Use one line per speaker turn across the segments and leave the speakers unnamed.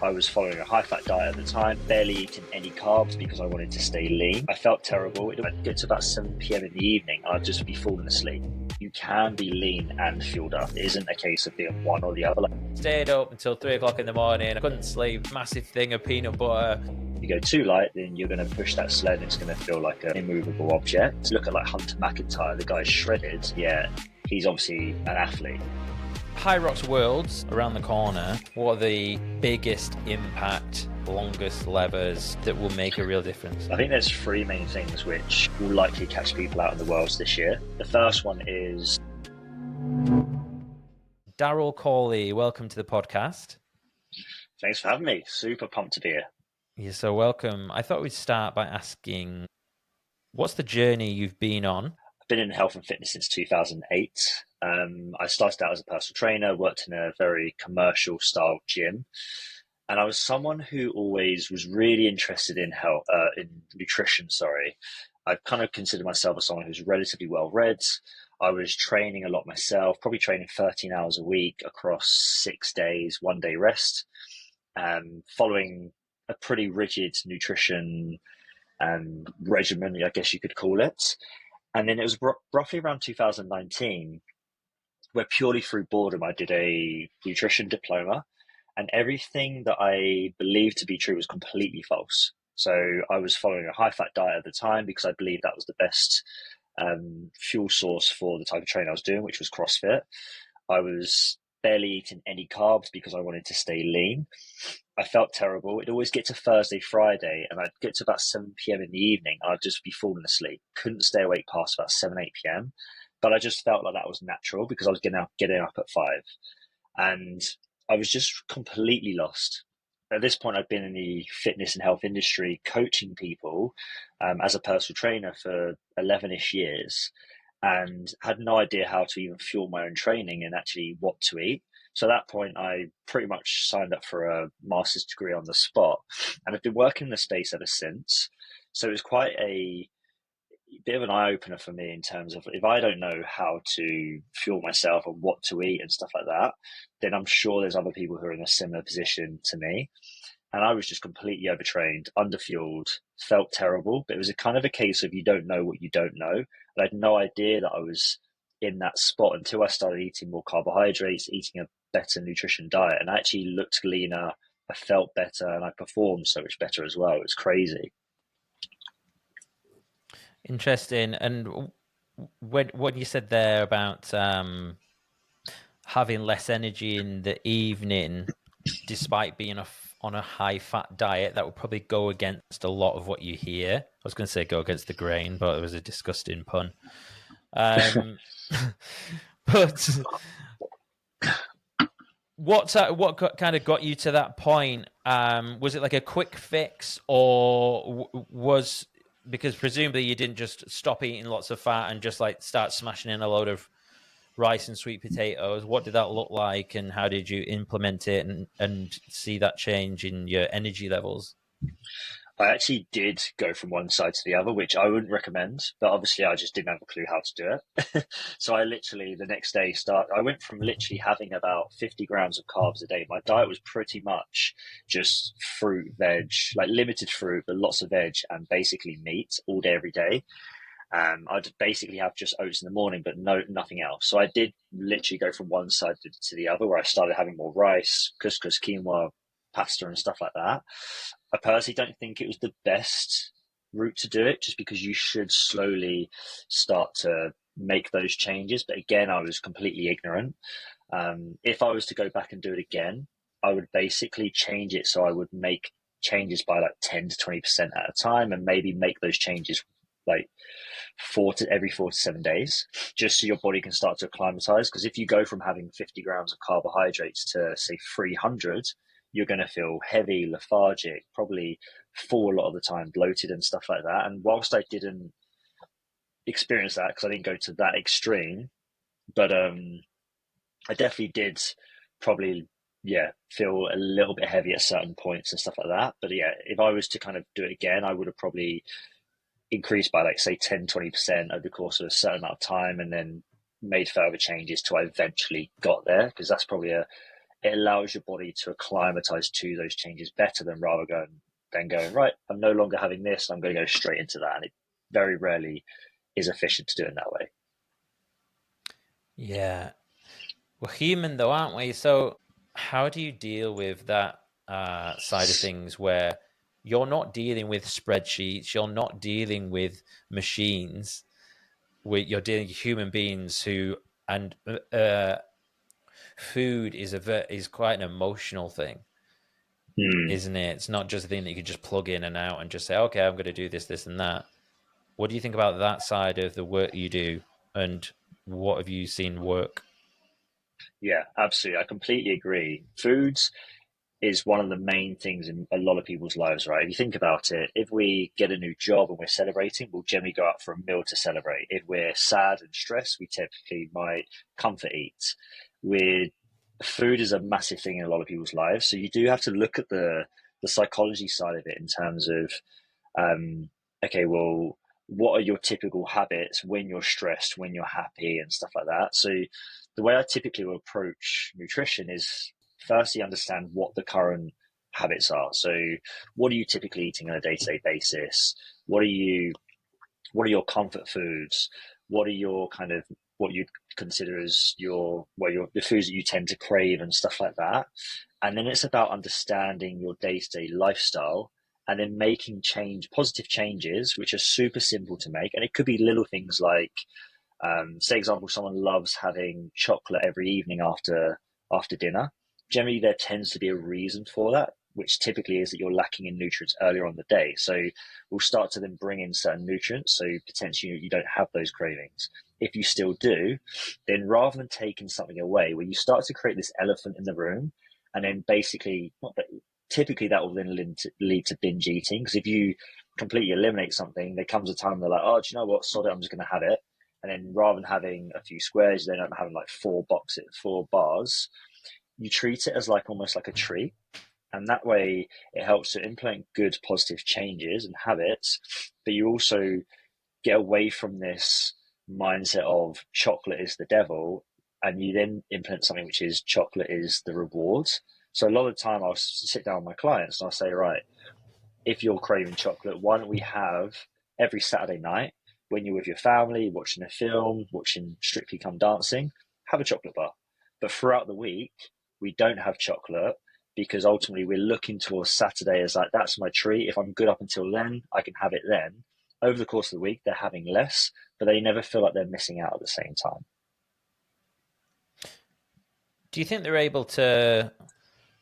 I was following a high-fat diet at the time, barely eating any carbs because I wanted to stay lean. I felt terrible. It would get to about 7 p.m. in the evening, I'd just be falling asleep. You can be lean and fueled up. It isn't a case of being one or the other.
Stayed up until 3 o'clock in the morning. I couldn't sleep. Massive thing of peanut butter.
If you go too light, then you're going to push that sled and it's going to feel like an immovable object. Look at like Hunter McIntyre, the guy's shredded. Yeah, he's obviously an athlete.
HYROX Worlds around the corner. What are the biggest impact, longest levers that will make a real difference?
I think there's three main things which will likely catch people out in the Worlds this year. The first one is...
Darryl Corley, welcome to the podcast.
Thanks for having me. Super pumped to be here.
You're so welcome. I thought we'd start by asking, what's the journey you've been on?
I've been in health and fitness since 2008. I started out as a personal trainer, worked in a very commercial style gym. And I was someone who always was really interested in health, in nutrition, I kind of consider myself as someone who's relatively well read. I was training a lot myself, probably training 13 hours a week across 6 days, 1 day rest, following a pretty rigid nutrition regimen, I guess you could call it. And then it was roughly around 2019 where purely through boredom, I did a nutrition diploma, and everything that I believed to be true was completely false. So I was following a high-fat diet at the time because I believed that was the best fuel source for the type of training I was doing, which was CrossFit. I was barely eating any carbs because I wanted to stay lean. I felt terrible. It'd always get to Thursday, Friday, and I'd get to about 7 p.m. in the evening, and I'd just be falling asleep. Couldn't stay awake past about 7, 8 p.m. But I just felt like that was natural because I was getting up at 5. And I was just completely lost. At this point, I'd been in the fitness and health industry coaching people as a personal trainer for 11-ish years, and had no idea how to even fuel my own training and actually what to eat. So at that point, I pretty much signed up for a master's degree on the spot, and I've been working in the space ever since. So it was quite a bit of an eye-opener for me in terms of, if I don't know how to fuel myself and what to eat and stuff like that, then I'm sure there's other people who are in a similar position to me. And I was just completely overtrained, underfueled, felt terrible. But it was a kind of a case of you don't know what you don't know. And I had no idea that I was in that spot until I started eating more carbohydrates, eating a better nutrition diet, and I actually looked leaner, I felt better, and I performed so much better as well. It was crazy.
Interesting. And what you said there about having less energy in the evening, despite being on a high-fat diet, that would probably go against a lot of what you hear. I was going to say go against the grain, but it was a disgusting pun. But what kind of got you to that point? Was it like a quick fix, or was... Because presumably you didn't just stop eating lots of fat and just like start smashing in a load of rice and sweet potatoes. What did that look like, and how did you implement it and see that change in your energy levels?
I actually did go from one side to the other, which I wouldn't recommend, but obviously I just didn't have a clue how to do it. So I literally, the next day, I went from literally having about 50 grams of carbs a day. My diet was pretty much just fruit, veg, like limited fruit, but lots of veg and basically meat all day, every day. I'd basically have just oats in the morning, but nothing else. So I did literally go from one side to the other, where I started having more rice, couscous, quinoa, pasta and stuff like that. I personally don't think it was the best route to do it, just because you should slowly start to make those changes. But again, I was completely ignorant. If I was to go back and do it again, I would basically change it so I would make changes by like 10 to 20% at a time, and maybe make those changes like every 4 to 7 days, just so your body can start to acclimatize. Because if you go from having 50 grams of carbohydrates to say 300, you're going to feel heavy, lethargic, probably full a lot of the time, bloated and stuff like that. And whilst I didn't experience that, because I didn't go to that extreme, but I definitely did probably, feel a little bit heavy at certain points and stuff like that. But yeah, if I was to kind of do it again, I would have probably increased by like say 10, 20% over the course of a certain amount of time, and then made further changes till I eventually got there, because that's probably it allows your body to acclimatize to those changes better than going, right, I'm no longer having this, I'm going to go straight into that. And it very rarely is efficient to do it that way.
Yeah. We're human though, aren't we? So how do you deal with that side of things where you're not dealing with spreadsheets, you're not dealing with machines, you're dealing with human beings who, and food is quite an emotional thing, isn't it? It's not just a thing that you can just plug in and out and just say, okay, I'm going to do this, this, and that. What do you think about that side of the work you do, and what have you seen work?
Yeah, absolutely. I completely agree. Foods is one of the main things in a lot of people's lives, right? If you think about it, if we get a new job and we're celebrating, we'll generally go out for a meal to celebrate. If we're sad and stressed, we typically might comfort eat. With food is a massive thing in a lot of people's lives. So you do have to look at the psychology side of it in terms of okay, well, what are your typical habits when you're stressed, when you're happy, and stuff like that. So the way I typically will approach nutrition is firstly understand what the current habits are. So what are you typically eating on a day-to-day basis? What are your comfort foods? What are your kind of what you consider as the foods that you tend to crave and stuff like that. And then it's about understanding your day-to-day lifestyle and then making positive changes, which are super simple to make. And it could be little things like, say, example, someone loves having chocolate every evening after dinner. Generally, there tends to be a reason for that, which typically is that you're lacking in nutrients earlier on the day. So we'll start to then bring in certain nutrients, so potentially you don't have those cravings. If you still do, then rather than taking something away, where you start to create this elephant in the room, and then basically, typically that will then lead to binge eating. Because if you completely eliminate something, there comes a time they're like, oh, do you know what? Sod it, I'm just going to have it. And then rather than having a few squares, they end up having like 4 bars. You treat it as like almost like a tree. And that way it helps to implement good positive changes and habits, but you also get away from this mindset of chocolate is the devil, and you then implement something which is chocolate is the reward. So a lot of the time I'll sit down with my clients and I'll say, right, if you're craving chocolate, why don't we have every Saturday night when you're with your family, watching a film, watching Strictly Come Dancing, have a chocolate bar. But throughout the week, we don't have chocolate because ultimately we're looking towards Saturday as like, that's my treat. If I'm good up until then, I can have it then. Over the course of the week, they're having less, but they never feel like they're missing out at the same time.
Do you think they're able to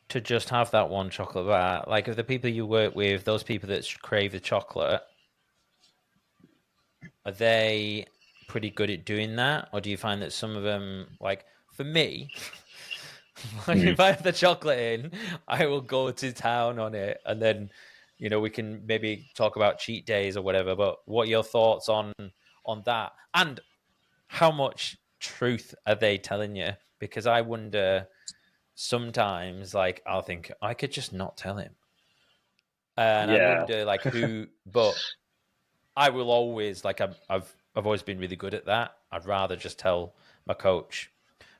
just have that one chocolate bar? Like, if the people you work with, those people that crave the chocolate, are they pretty good at doing that? Or do you find that some of them, like for me, if I have the chocolate in, I will go to town on it. And then, we can maybe talk about cheat days or whatever, but what are your thoughts on that? And how much truth are they telling you? Because I wonder sometimes, like, I'll think I could just not tell him. And I wonder like who, but I will always, like, I've always been really good at that. I'd rather just tell my coach,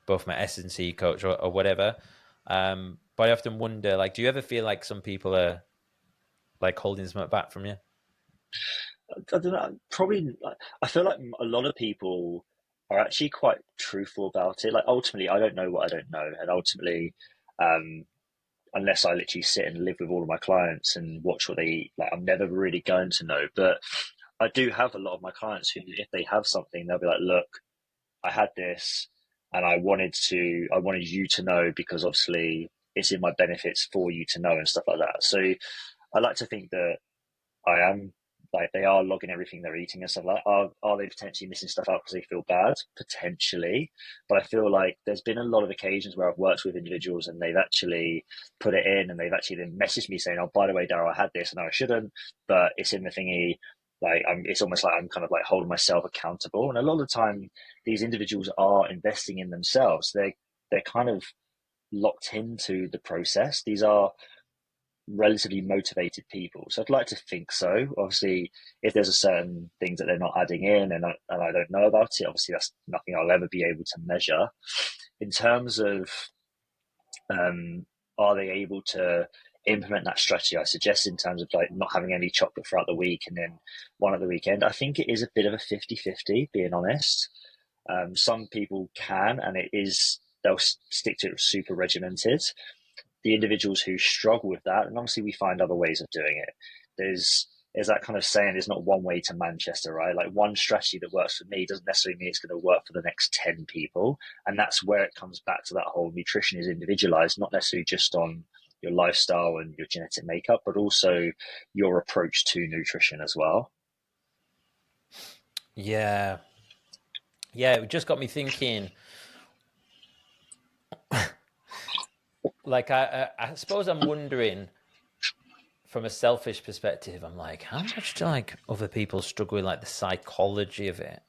both my S&C coach or whatever. But I often wonder, like, do you ever feel like some people are like holding something back from you?
I don't know. Probably, I feel like a lot of people are actually quite truthful about it. Like, ultimately, I don't know what I don't know, and ultimately, um, unless I literally sit and live with all of my clients and watch what they eat, like, I'm never really going to know. But I do have a lot of my clients who, if they have something, they'll be like, "Look, I had this, and I wanted you to know because obviously it's in my benefits for you to know and stuff like that." So I like to think that I am like they are logging everything they're eating and stuff like that. Are they potentially missing stuff out because they feel bad? Potentially. But I feel like there's been a lot of occasions where I've worked with individuals and they've actually put it in and they've actually then messaged me saying, oh, by the way, Daryl, I had this and I shouldn't, but it's in the thingy. Like it's almost like I'm kind of like holding myself accountable. And a lot of the time these individuals are investing in themselves. They're kind of locked into the process. These are relatively motivated people. So I'd like to think so. Obviously, if there's a certain things that they're not adding in and I don't know about it, obviously that's nothing I'll ever be able to measure. In terms of Are they able to implement that strategy I suggest in terms of like not having any chocolate throughout the week and then one at the weekend? I think it is a bit of a 50-50, being honest. Some people can, and they'll stick to it super regimented. The individuals who struggle with that, and obviously we find other ways of doing it. There's that kind of saying, there's not one way to Manchester, right? Like one strategy that works for me doesn't necessarily mean it's going to work for the next 10 people. And that's where it comes back to that whole nutrition is individualized, not necessarily just on your lifestyle and your genetic makeup, but also your approach to nutrition as well.
Yeah. Yeah, it just got me thinking. Like, I suppose I'm wondering, from a selfish perspective, I'm like, how much do like other people struggle with like the psychology of it?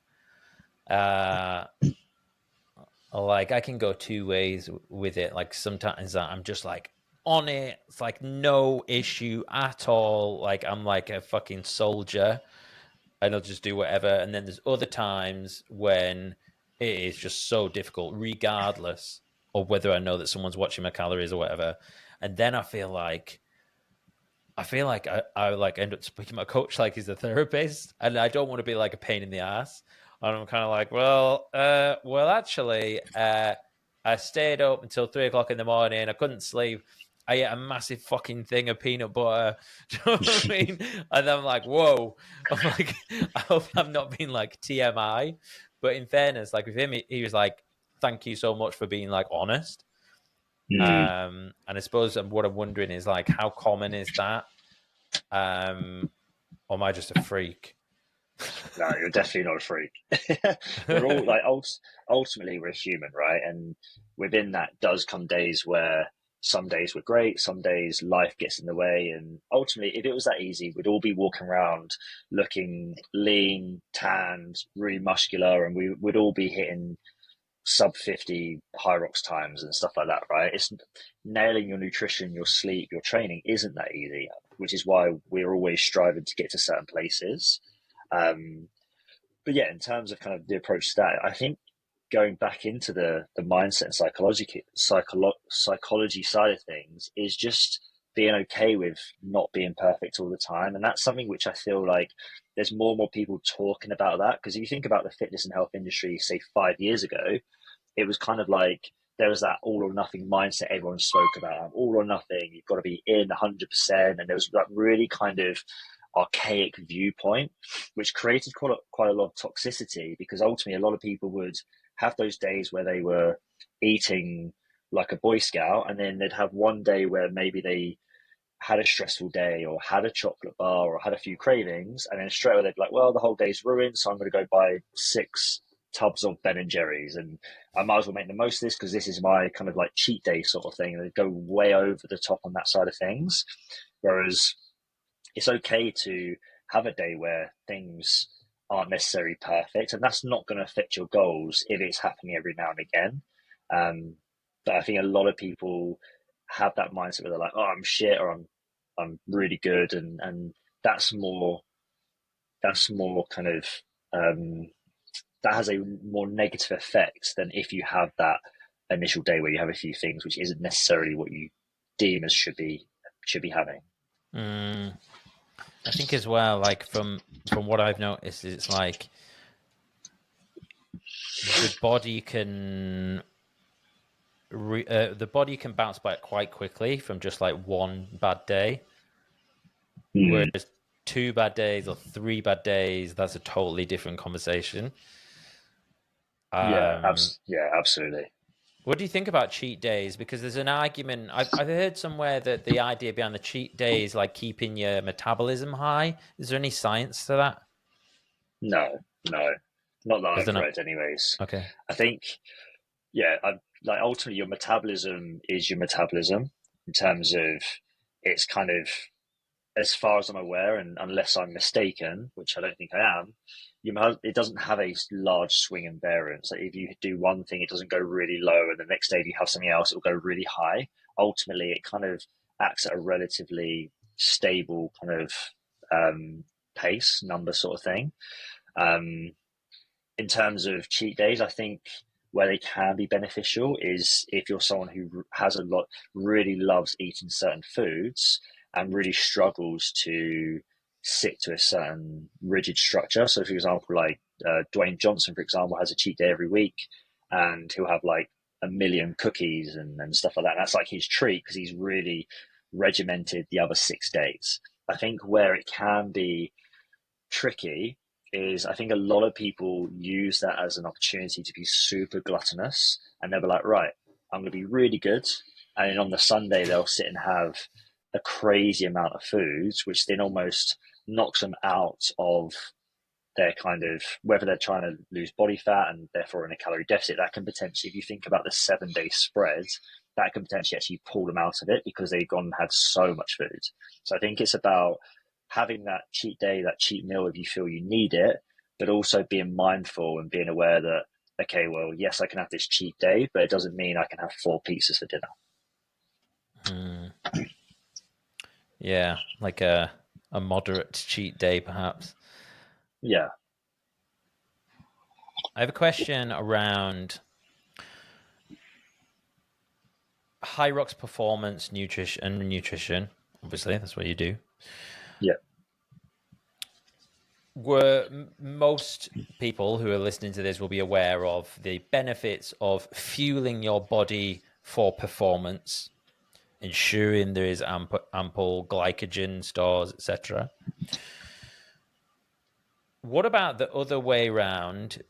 Like I can go two ways with it. Like sometimes I'm just like on it. It's like no issue at all. Like I'm like a fucking soldier and I'll just do whatever. And then there's other times when it is just so difficult, regardless of whether I know that someone's watching my calories or whatever. And then I feel like I like end up speaking to my coach like he's a therapist, and I don't want to be like a pain in the ass. And I'm kind of like, well, actually, I stayed up until 3 o'clock in the morning. I couldn't sleep. I ate a massive fucking thing of peanut butter. Do you know what I mean? And I'm like, whoa. I'm like, I hope I'm not being like TMI. But in fairness, like with him, he was like, thank you so much for being like honest. And I suppose what I'm wondering is like, how common is that? Or am I just a freak?
No, you're definitely not a freak. We're all like, ultimately, we're human, right? And within that does come days where some days were great, some days life gets in the way. And ultimately, if it was that easy, we'd all be walking around looking lean, tanned, really muscular, and we would all be hitting sub 50 HYROX times and stuff like that, right? It's nailing your nutrition, your sleep, your training isn't that easy, which is why we're always striving to get to certain places. But yeah, in terms of kind of the approach to that, I think going back into the mindset and psychology side of things is just being okay with not being perfect all the time. And that's something which I feel like there's more and more people talking about that. Because if you think about the fitness and health industry, say 5 years ago, it was kind of like there was that all or nothing mindset everyone spoke about. All or nothing, you've got to be in 100%. And there was that really kind of archaic viewpoint, which created quite a lot of toxicity, because ultimately a lot of people would have those days where they were eating like a Boy Scout, and then they'd have one day where maybe they had a stressful day or had a chocolate bar or had a few cravings, and then straight away they'd be like, well, the whole day's ruined, so I'm going to go buy 6 tubs of Ben and Jerry's, and I might as well make the most of this because this is my kind of like cheat day sort of thing. And they'd go way over the top on that side of things. Whereas it's okay to have a day where things aren't necessarily perfect, and that's not going to affect your goals if it's happening every now and again. But I think a lot of people have that mindset where they're like, "Oh, I'm shit," or "I'm really good," and that's more kind of that has a more negative effect than if you have that initial day where you have a few things, which isn't necessarily what you deem as should be having.
I think as well, like from what I've noticed, it's like the body can bounce back quite quickly from just like one bad day, whereas 2 bad days or 3 bad days, that's a totally different conversation.
Yeah, absolutely.
What do you think about cheat days? Because there's an argument I've heard somewhere that the idea behind the cheat day is like keeping your metabolism high. Is there any science to that?
No, not that I've read, anyways.
Okay.
I think, like ultimately, your metabolism is your metabolism in terms of it's kind of, as far as I'm aware, and unless I'm mistaken, which I don't think I am, it doesn't have a large swing and variance. Like if you do one thing, it doesn't go really low, and the next day if you have something else, it will go really high. Ultimately, it kind of acts at a relatively stable kind of pace number sort of thing. In terms of cheat days, I think where they can be beneficial is if you're someone who really loves eating certain foods and really struggles to stick to a certain rigid structure. So, for example, like Dwayne Johnson, for example, has a cheat day every week, and he'll have like a million cookies and stuff like that. And that's like his treat because he's really regimented the other 6 days. I think where it can be tricky is I think a lot of people use that as an opportunity to be super gluttonous, and they'll be like, right, I'm going to be really good. And then on the Sunday, they'll sit and have a crazy amount of foods, which then almost knocks them out of their kind of, whether they're trying to lose body fat and therefore in a calorie deficit, that can potentially, if you think about the 7-day spread, that can potentially actually pull them out of it because they've gone and had so much food. So I think it's about having that cheat day, that cheat meal if you feel you need it, but also being mindful and being aware that, okay, well, yes, I can have this cheat day, but it doesn't mean I can have 4 pizzas for dinner.
Yeah, like a moderate cheat day, perhaps.
Yeah.
I have a question around HYROX performance, nutrition. Obviously, that's what you do.
Yeah.
Most people who are listening to this will be aware of the benefits of fueling your body for performance, ensuring there is ample glycogen stores, etc. What about the other way around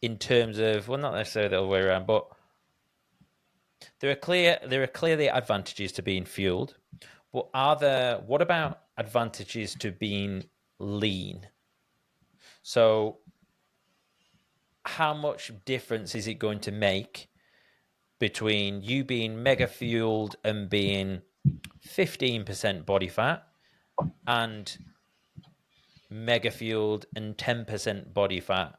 in terms of, well, not necessarily the other way around, but there are clearly advantages to being fueled, but what about advantages to being lean? So how much difference is it going to make between you being mega fueled and being 15% body fat and mega fueled and 10% body fat?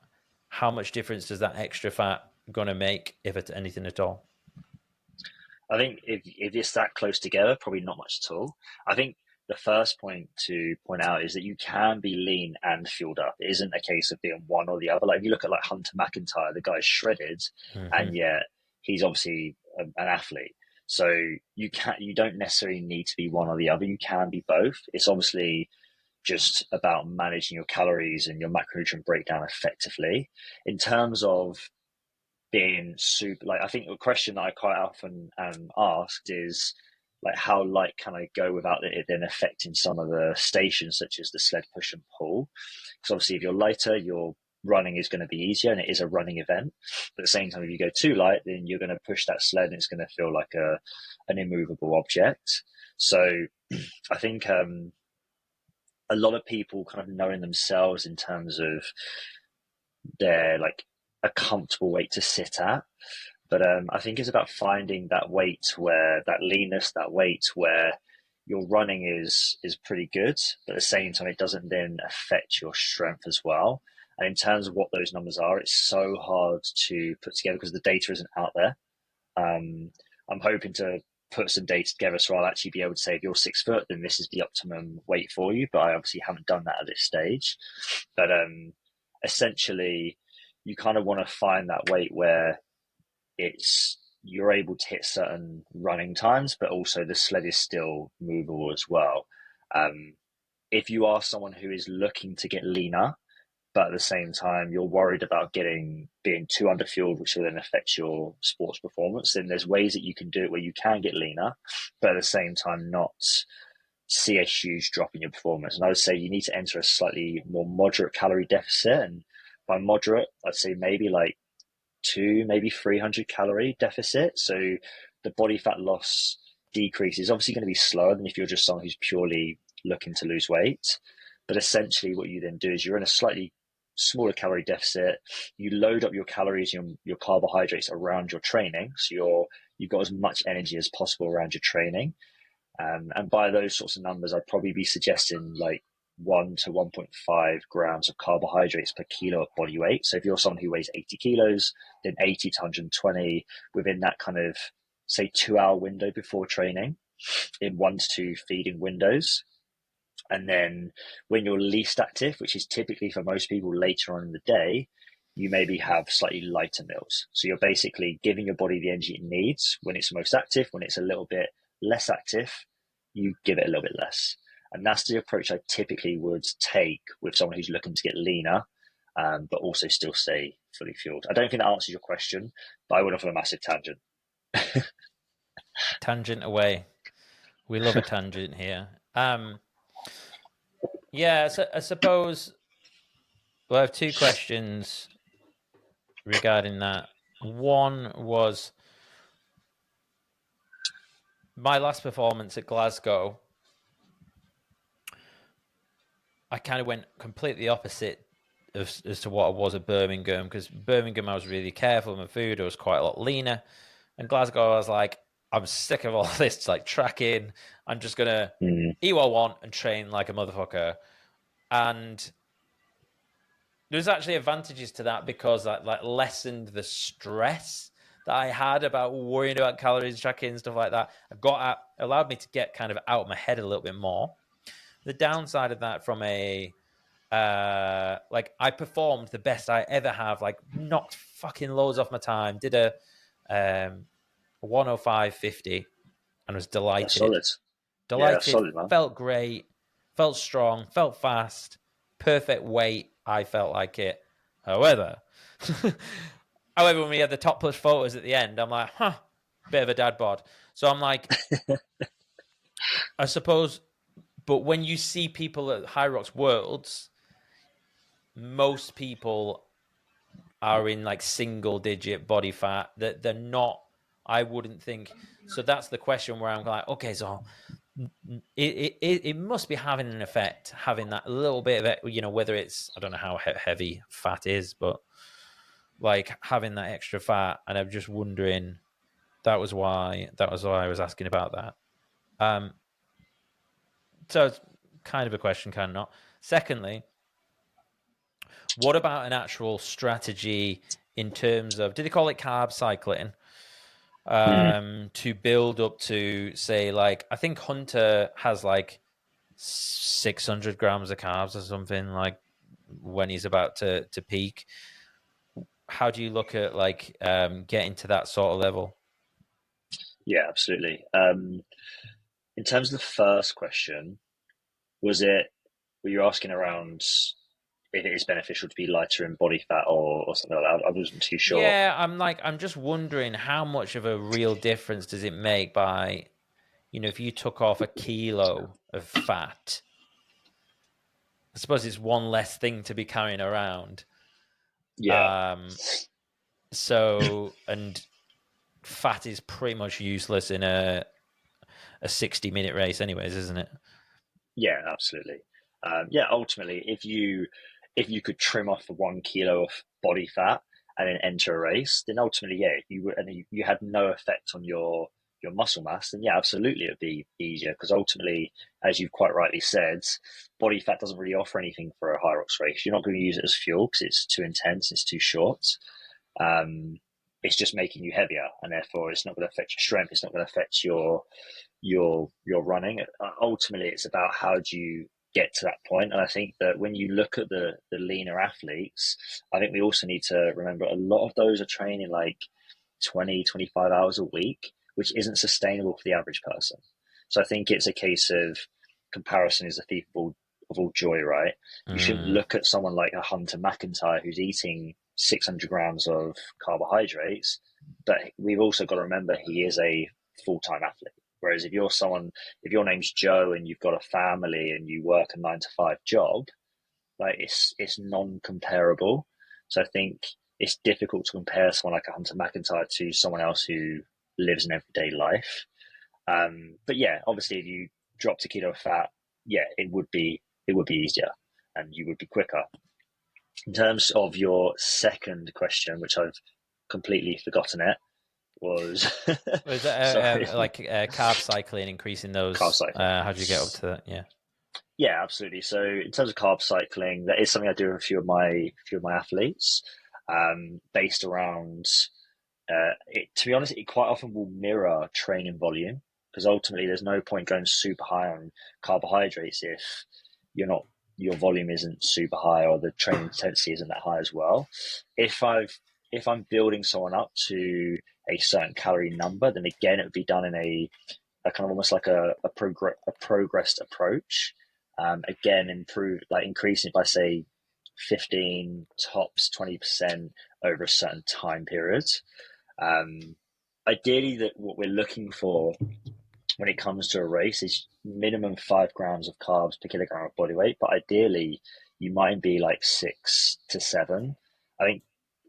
How much difference does that extra fat going to make, if it's anything at all?
I think if it's that close together, probably not much at all. I think the first point to point out is that you can be lean and fueled up. It isn't a case of being one or the other. Like if you look at like Hunter McIntyre, the guy's shredded, and yet he's obviously an athlete. So you don't necessarily need to be one or the other. You can be both. It's obviously just about managing your calories and your macronutrient breakdown effectively. In terms of being super, like I think a question that I quite often asked is like how light can I go without it then affecting some of the stations such as the sled push and pull, because obviously if you're lighter your running is going to be easier and it is a running event, but at the same time if you go too light then you're going to push that sled and it's going to feel like an immovable object. So I think a lot of people kind of knowing themselves in terms of their like a comfortable weight to sit at. But I think it's about finding that weight where that leanness, that weight where your running is pretty good, but at the same time it doesn't then affect your strength as well. And in terms of what those numbers are, it's so hard to put together because the data isn't out there. I'm hoping to put some data together so I'll actually be able to say if you're 6 foot, then this is the optimum weight for you. But I obviously haven't done that at this stage. But essentially, you kind of want to find that weight where you're able to hit certain running times, but also the sled is still movable as well. If you are someone who is looking to get leaner, but at the same time you're worried about being too underfueled, which will then affect your sports performance, then there's ways that you can do it where you can get leaner, but at the same time not see a huge drop in your performance. And I would say you need to enter a slightly more moderate calorie deficit. And by moderate, I'd say maybe like 2, maybe 300 calorie deficit. So the body fat loss decrease is obviously going to be slower than if you're just someone who's purely looking to lose weight. But essentially what you then do is you're in a slightly smaller calorie deficit. You load up your calories, your carbohydrates around your training. So you've got as much energy as possible around your training. And by those sorts of numbers, I'd probably be suggesting like 1 to 1.5 grams of carbohydrates per kilo of body weight. So if you're someone who weighs 80 kilos, then 80 to 120 within that kind of, say, 2-hour window before training in 1 to 2 feeding windows. And then when you're least active, which is typically for most people later on in the day, you maybe have slightly lighter meals. So you're basically giving your body the energy it needs when it's most active. When it's a little bit less active, you give it a little bit less. And that's the approach I typically would take with someone who's looking to get leaner, but also still stay fully fueled. I don't think that answers your question, but I went off on a massive tangent.
Tangent away. We love a tangent here. Yeah, so I suppose I have two questions regarding that. One was my last performance at Glasgow. I kind of went completely opposite as to what I was at Birmingham, because Birmingham I was really careful with my food. I was quite a lot leaner. And Glasgow I was like, I'm sick of all this like tracking. I'm just gonna eat what I want and train like a motherfucker. And there's actually advantages to that because that like lessened the stress that I had about worrying about calories, tracking, and stuff like that. Allowed me to get kind of out of my head a little bit more. The downside of that from a like I performed the best I ever have, like knocked fucking loads off my time, did a 105.50 and was delighted.
That's solid.
Delighted,
yeah, solid, man.
Felt great, felt strong, felt fast, perfect weight. I felt like it. However, when we had the top push photos at the end, I'm like, bit of a dad bod. So I'm like, I suppose, but when you see people at HYROX Worlds, most people are in like single digit body fat. That they're not. I wouldn't think. So that's the question where I'm like, okay, so it must be having an effect, having that little bit of it, you know, whether it's, I don't know how heavy fat is, but like having that extra fat. And I'm just wondering, that was why I was asking about that. So it's kind of a question, kind of not. Secondly, what about an actual strategy in terms of, did they call it carb cycling? To build up to, say, like, I think Hunter has like 600 grams of carbs or something, like when he's about to peak. How do you look at like getting to that sort of level?
Yeah, absolutely. In terms of the first question, were you asking around if it is beneficial to be lighter in body fat or something like that? I wasn't too sure.
Yeah, I'm just wondering how much of a real difference does it make by, you know, if you took off a kilo of fat, I suppose it's one less thing to be carrying around.
Yeah.
So, and fat is pretty much useless in a 60-minute race anyways, isn't it?
Yeah, absolutely. Ultimately, if you could trim off 1 kilo of body fat and then enter a race, then ultimately, yeah, if you had no effect on your muscle mass, then yeah, absolutely, it'd be easier because ultimately, as you've quite rightly said, body fat doesn't really offer anything for a HYROX race. You're not going to use it as fuel because it's too intense, it's too short. It's just making you heavier, and therefore, it's not going to affect your strength. It's not going to affect your running. Ultimately, it's about how do you get to that point. And I think that when you look at the leaner athletes, I think we also need to remember a lot of those are training like 20, 25 hours a week, which isn't sustainable for the average person. So I think it's a case of comparison is the thief of all joy, right? You shouldn't look at someone like a Hunter McIntyre who's eating 600 grams of carbohydrates, but we've also got to remember he is a full-time athlete. Whereas if your name's Joe and you've got a family and you work a 9 to 5 job, like it's non-comparable. So I think it's difficult to compare someone like a Hunter McIntyre to someone else who lives an everyday life. But yeah, obviously if you dropped a kilo of fat, yeah, it would be easier and you would be quicker. In terms of your second question, which I've completely forgotten it, was
that like carb cycling, increasing those?
Carb cycling.
How do you get up to that?
Yeah, absolutely. So in terms of carb cycling, that is something I do with a few of my athletes, based around it. To be honest, it quite often will mirror training volume because ultimately there's no point going super high on carbohydrates if you're your volume isn't super high or the training intensity isn't that high as well. If I'm building someone up to a certain calorie number, then again it would be done in a kind of almost like a progressed approach. Again, increasing it by say 15 tops 20% over a certain time period. Ideally, that what we're looking for when it comes to a race is minimum 5 grams of carbs per kilogram of body weight, but ideally you might be like 6 to 7. I think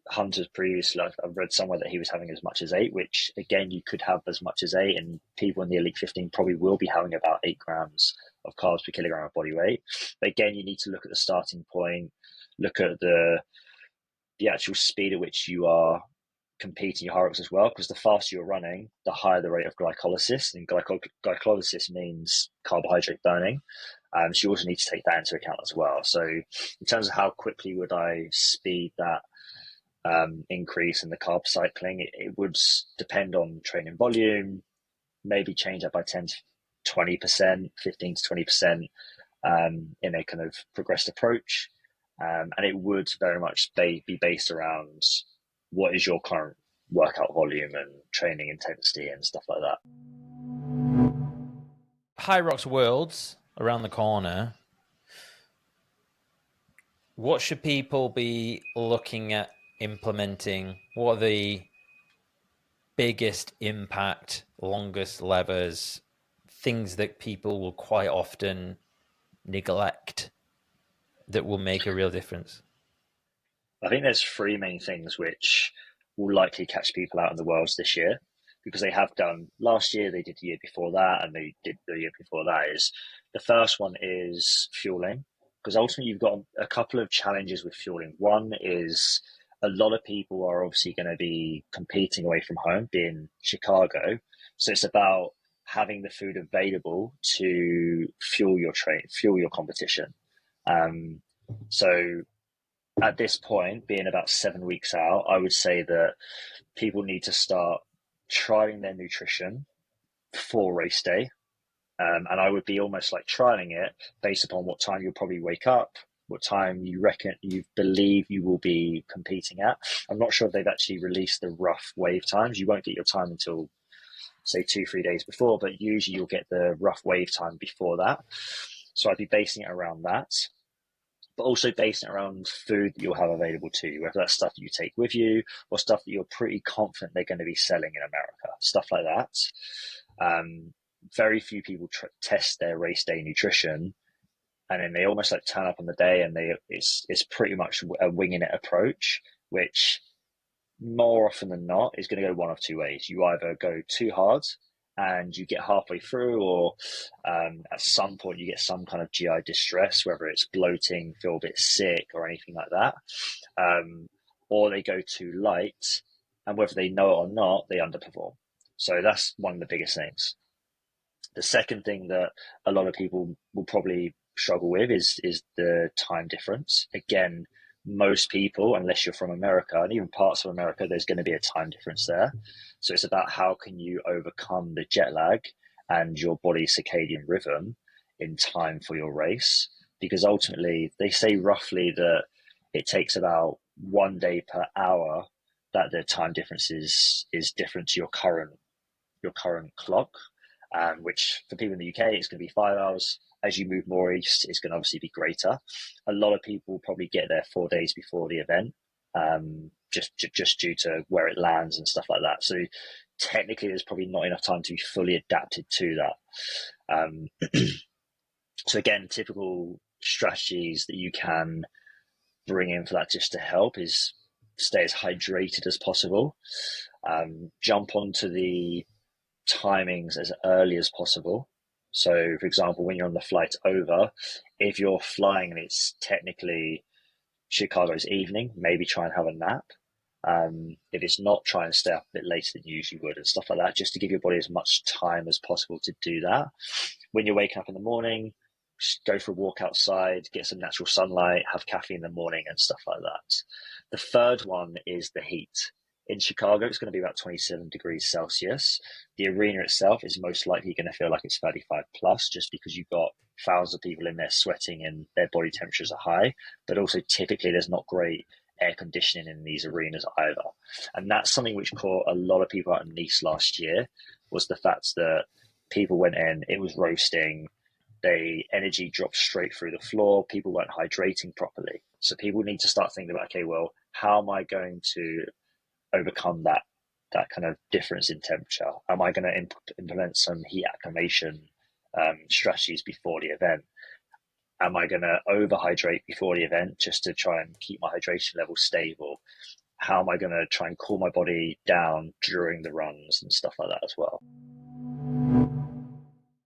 Hunter's previously, I've read somewhere that he was having as much as 8, which again, you could have as much as 8, and people in the Elite 15 probably will be having about 8 grams of carbs per kilogram of body weight. But again, you need to look at the starting point, look at the actual speed at which you are competing your HYROX as well, because the faster you're running, the higher the rate of glycolysis, and glycolysis means carbohydrate burning. So you also need to take that into account as well. So in terms of how quickly would I speed that increase in the carb cycling, it would depend on training volume, maybe change that by 10 to 20%, 15 to 20% in a kind of progressed approach. And it would very much be based around what is your current workout volume and training intensity and stuff like that.
HYROX Worlds around the corner. What should people be looking at implementing? What are the biggest impact, longest levers, things that people will quite often neglect that will make a real difference?
I think there's 3 main things which will likely catch people out in the Worlds this year, because they have done last year, they did the year before that, and they did the year before that. Is the first one is fueling, because ultimately you've got a couple of challenges with fueling. One is a lot of people are obviously going to be competing away from home, being Chicago. So it's about having the food available to fuel your competition. So at this point, being about 7 weeks out, I would say that people need to start trialing their nutrition for race day. And I would be almost like trialing it based upon what time you'll probably wake up, what time you believe you will be competing at. I'm not sure if they've actually released the rough wave times. You won't get your time until say 2-3 days before, but usually you'll get the rough wave time before that. So I'd be basing it around that, but also basing it around food that you'll have available to you, whether that's stuff that you take with you or stuff that you're pretty confident they're going to be selling in America, stuff like that. Very few people test their race day nutrition, and then they almost like turn up on the day and it's pretty much a winging it approach, which more often than not is going to go one of 2 ways. You either go too hard and you get halfway through, or at some point you get some kind of GI distress, whether it's bloating, feel a bit sick or anything like that, or they go too light, and whether they know it or not, they underperform. So that's one of the biggest things. The second thing that a lot of people will probably struggle with is the time difference. Again, most people, unless you're from America, and even parts of America, there's going to be a time difference there. So it's about how can you overcome the jet lag and your body's circadian rhythm in time for your race. Because ultimately, they say roughly that it takes about 1 day per hour that the time difference is different to your current clock. Which for people in the UK, it's going to be 5 hours. As you move more east, it's going to obviously be greater. A lot of people probably get there 4 days before the event, just due to where it lands and stuff like that. So technically, there's probably not enough time to be fully adapted to that. So again, typical strategies that you can bring in for that just to help is stay as hydrated as possible. Jump onto the timings as early as possible. So for example, when you're on the flight over, if you're flying and it's technically Chicago's evening, maybe try and have a nap. If it's not, try and stay up a bit later than you usually would and stuff like that, just to give your body as much time as possible to do that. When you're waking up in the morning, just go for a walk outside, get some natural sunlight, have caffeine in the morning and stuff like that. The third one is the heat. In Chicago, it's going to be about 27 degrees Celsius. The arena itself is most likely going to feel like it's 35 plus, just because you've got thousands of people in there sweating and their body temperatures are high. But also, typically, there's not great air conditioning in these arenas either. And that's something which caught a lot of people out in Nice last year, was the fact that people went in, it was roasting, the energy dropped straight through the floor, people weren't hydrating properly. So people need to start thinking about, okay, well, how am I going to overcome that kind of difference in temperature? Am I going to implement some heat acclimation strategies before the event? Am I going to overhydrate before the event just to try and keep my hydration level stable? How am I going to try and cool my body down during the runs and stuff like that as well?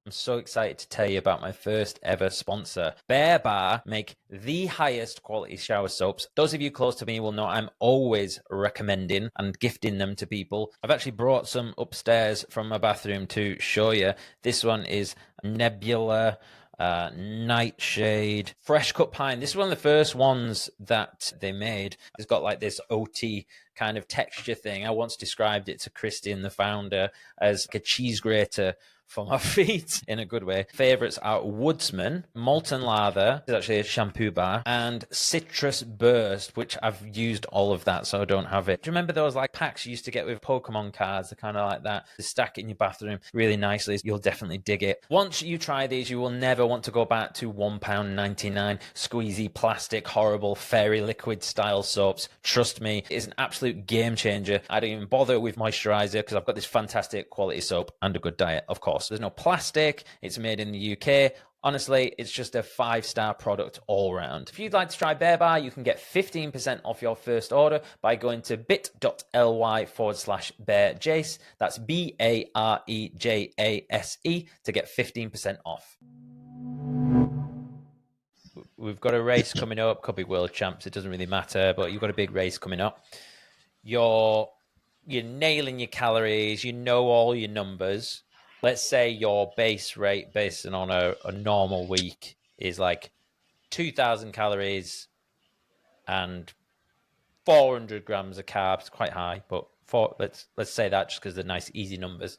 I'm so excited to tell you about my first ever sponsor. Bear Bar make the highest quality shower soaps. Those of you close to me will know I'm always recommending and gifting them to people. I've actually brought some upstairs from my bathroom to show you. This one is Nebula Nightshade Fresh Cut Pine. This is one of the first ones that they made. It's got like this oaty kind of texture thing. I once described it to Christian, the founder, as like a cheese grater for my feet in a good way. Favorites are Woodsman, Molten Lather, is actually a shampoo bar, and Citrus Burst, which I've used all of that, so I don't have it. Do you remember those like packs you used to get with Pokemon cards? They're kind of like that. They stack it in your bathroom really nicely. You'll definitely dig it. Once you try these, you will never want to go back to £1.99 squeezy plastic, horrible fairy liquid style soaps. Trust me, it's an absolute game changer. I don't even bother with moisturizer because I've got this fantastic quality soap and a good diet, of course. There's no plastic. It's made in the UK. Honestly, it's just a 5-star product all around. If you'd like to try Bear Bar, you can get 15% off your first order by going to bit.ly/bearjace. That's BAREJASE to get 15% off. We've got a race coming up. Could be world champs. It doesn't really matter, but you've got a big race coming up. You're nailing your calories. You know all your numbers. Let's say your base rate based on a normal week is like 2,000 calories and 400 grams of carbs, quite high, but let's say that just because they're nice, easy numbers.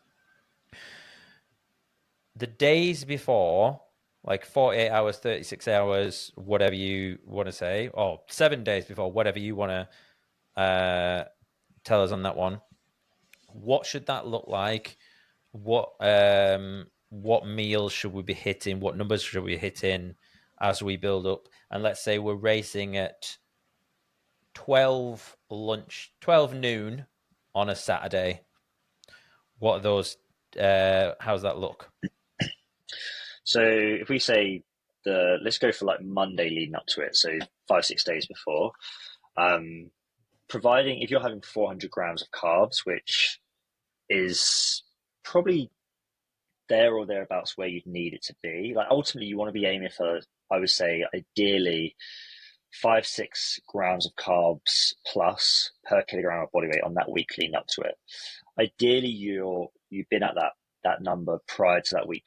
The days before, like 48 hours, 36 hours, whatever you want to say, or 7 days before, whatever you want to tell us on that one, what should that look like? What meals should we be hitting? What numbers should we be hitting as we build up? And let's say we're racing at 12 noon on a Saturday. What are those? How's that look?
So if we say let's go for like Monday leading up to it, so 5-6 days before, providing if you're having 400 grams of carbs, which is probably there or thereabouts where you'd need it to be. Like ultimately, you want to be aiming for, I would say, ideally 5-6 grams of carbs plus per kilogram of body weight on that week leading up to it. Ideally, you've been at that number prior to that week,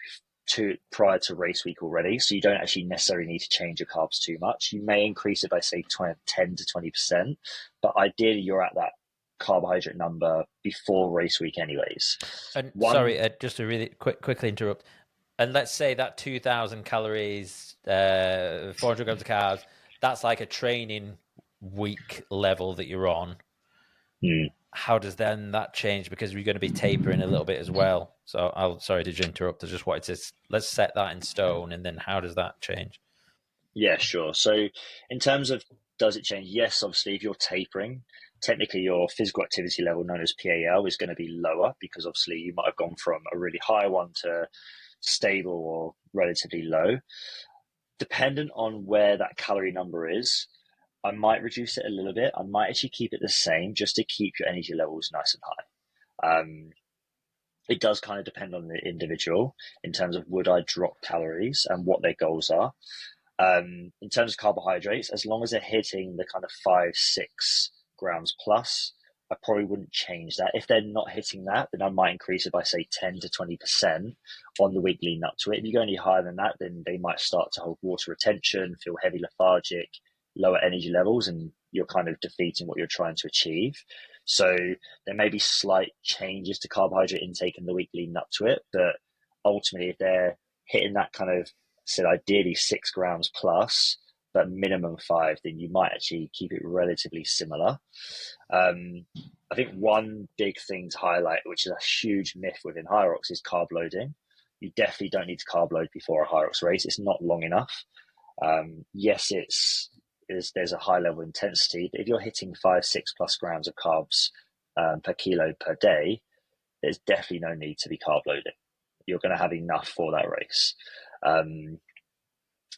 prior to race week already, so you don't actually necessarily need to change your carbs too much. You may increase it by say 10 to 20%, but ideally you're at that carbohydrate number before race week anyways.
And sorry, just to really quickly interrupt, and let's say that 2,000 calories, 400 grams of carbs, that's like a training week level that you're on. How does then that change? Because we're going to be tapering a little bit as well. So sorry to interrupt. I just wanted to, let's set that in stone, and then how does that change?
Yeah, sure. So in terms of, does it change? Yes, obviously, if you're tapering, technically your physical activity level known as PAL is going to be lower, because obviously you might have gone from a really high one to stable or relatively low. Dependent on where that calorie number is, I might reduce it a little bit. I might actually keep it the same just to keep your energy levels nice and high. It does kind of depend on the individual in terms of would I drop calories and what their goals are. In terms of carbohydrates, as long as they're hitting the kind of 5-6 grams plus, I probably wouldn't change that. If they're not hitting that, then I might increase it by say 10 to 20% on the week leading up to it. If you go any higher than that, then they might start to hold water retention, feel heavy lethargic, lower energy levels, and you're kind of defeating what you're trying to achieve. So there may be slight changes to carbohydrate intake in the week leading up to it, but ultimately if they're hitting that kind of, said ideally 6 grams plus, but minimum 5, then you might actually keep it relatively similar. I think one big thing to highlight, which is a huge myth within HYROX, is carb loading. You definitely don't need to carb load before a HYROX race. It's not long enough. Yes, there's a high level of intensity, but if you're hitting 5-6+ grams of carbs per kilo per day, there's definitely no need to be carb loading. You're going to have enough for that race.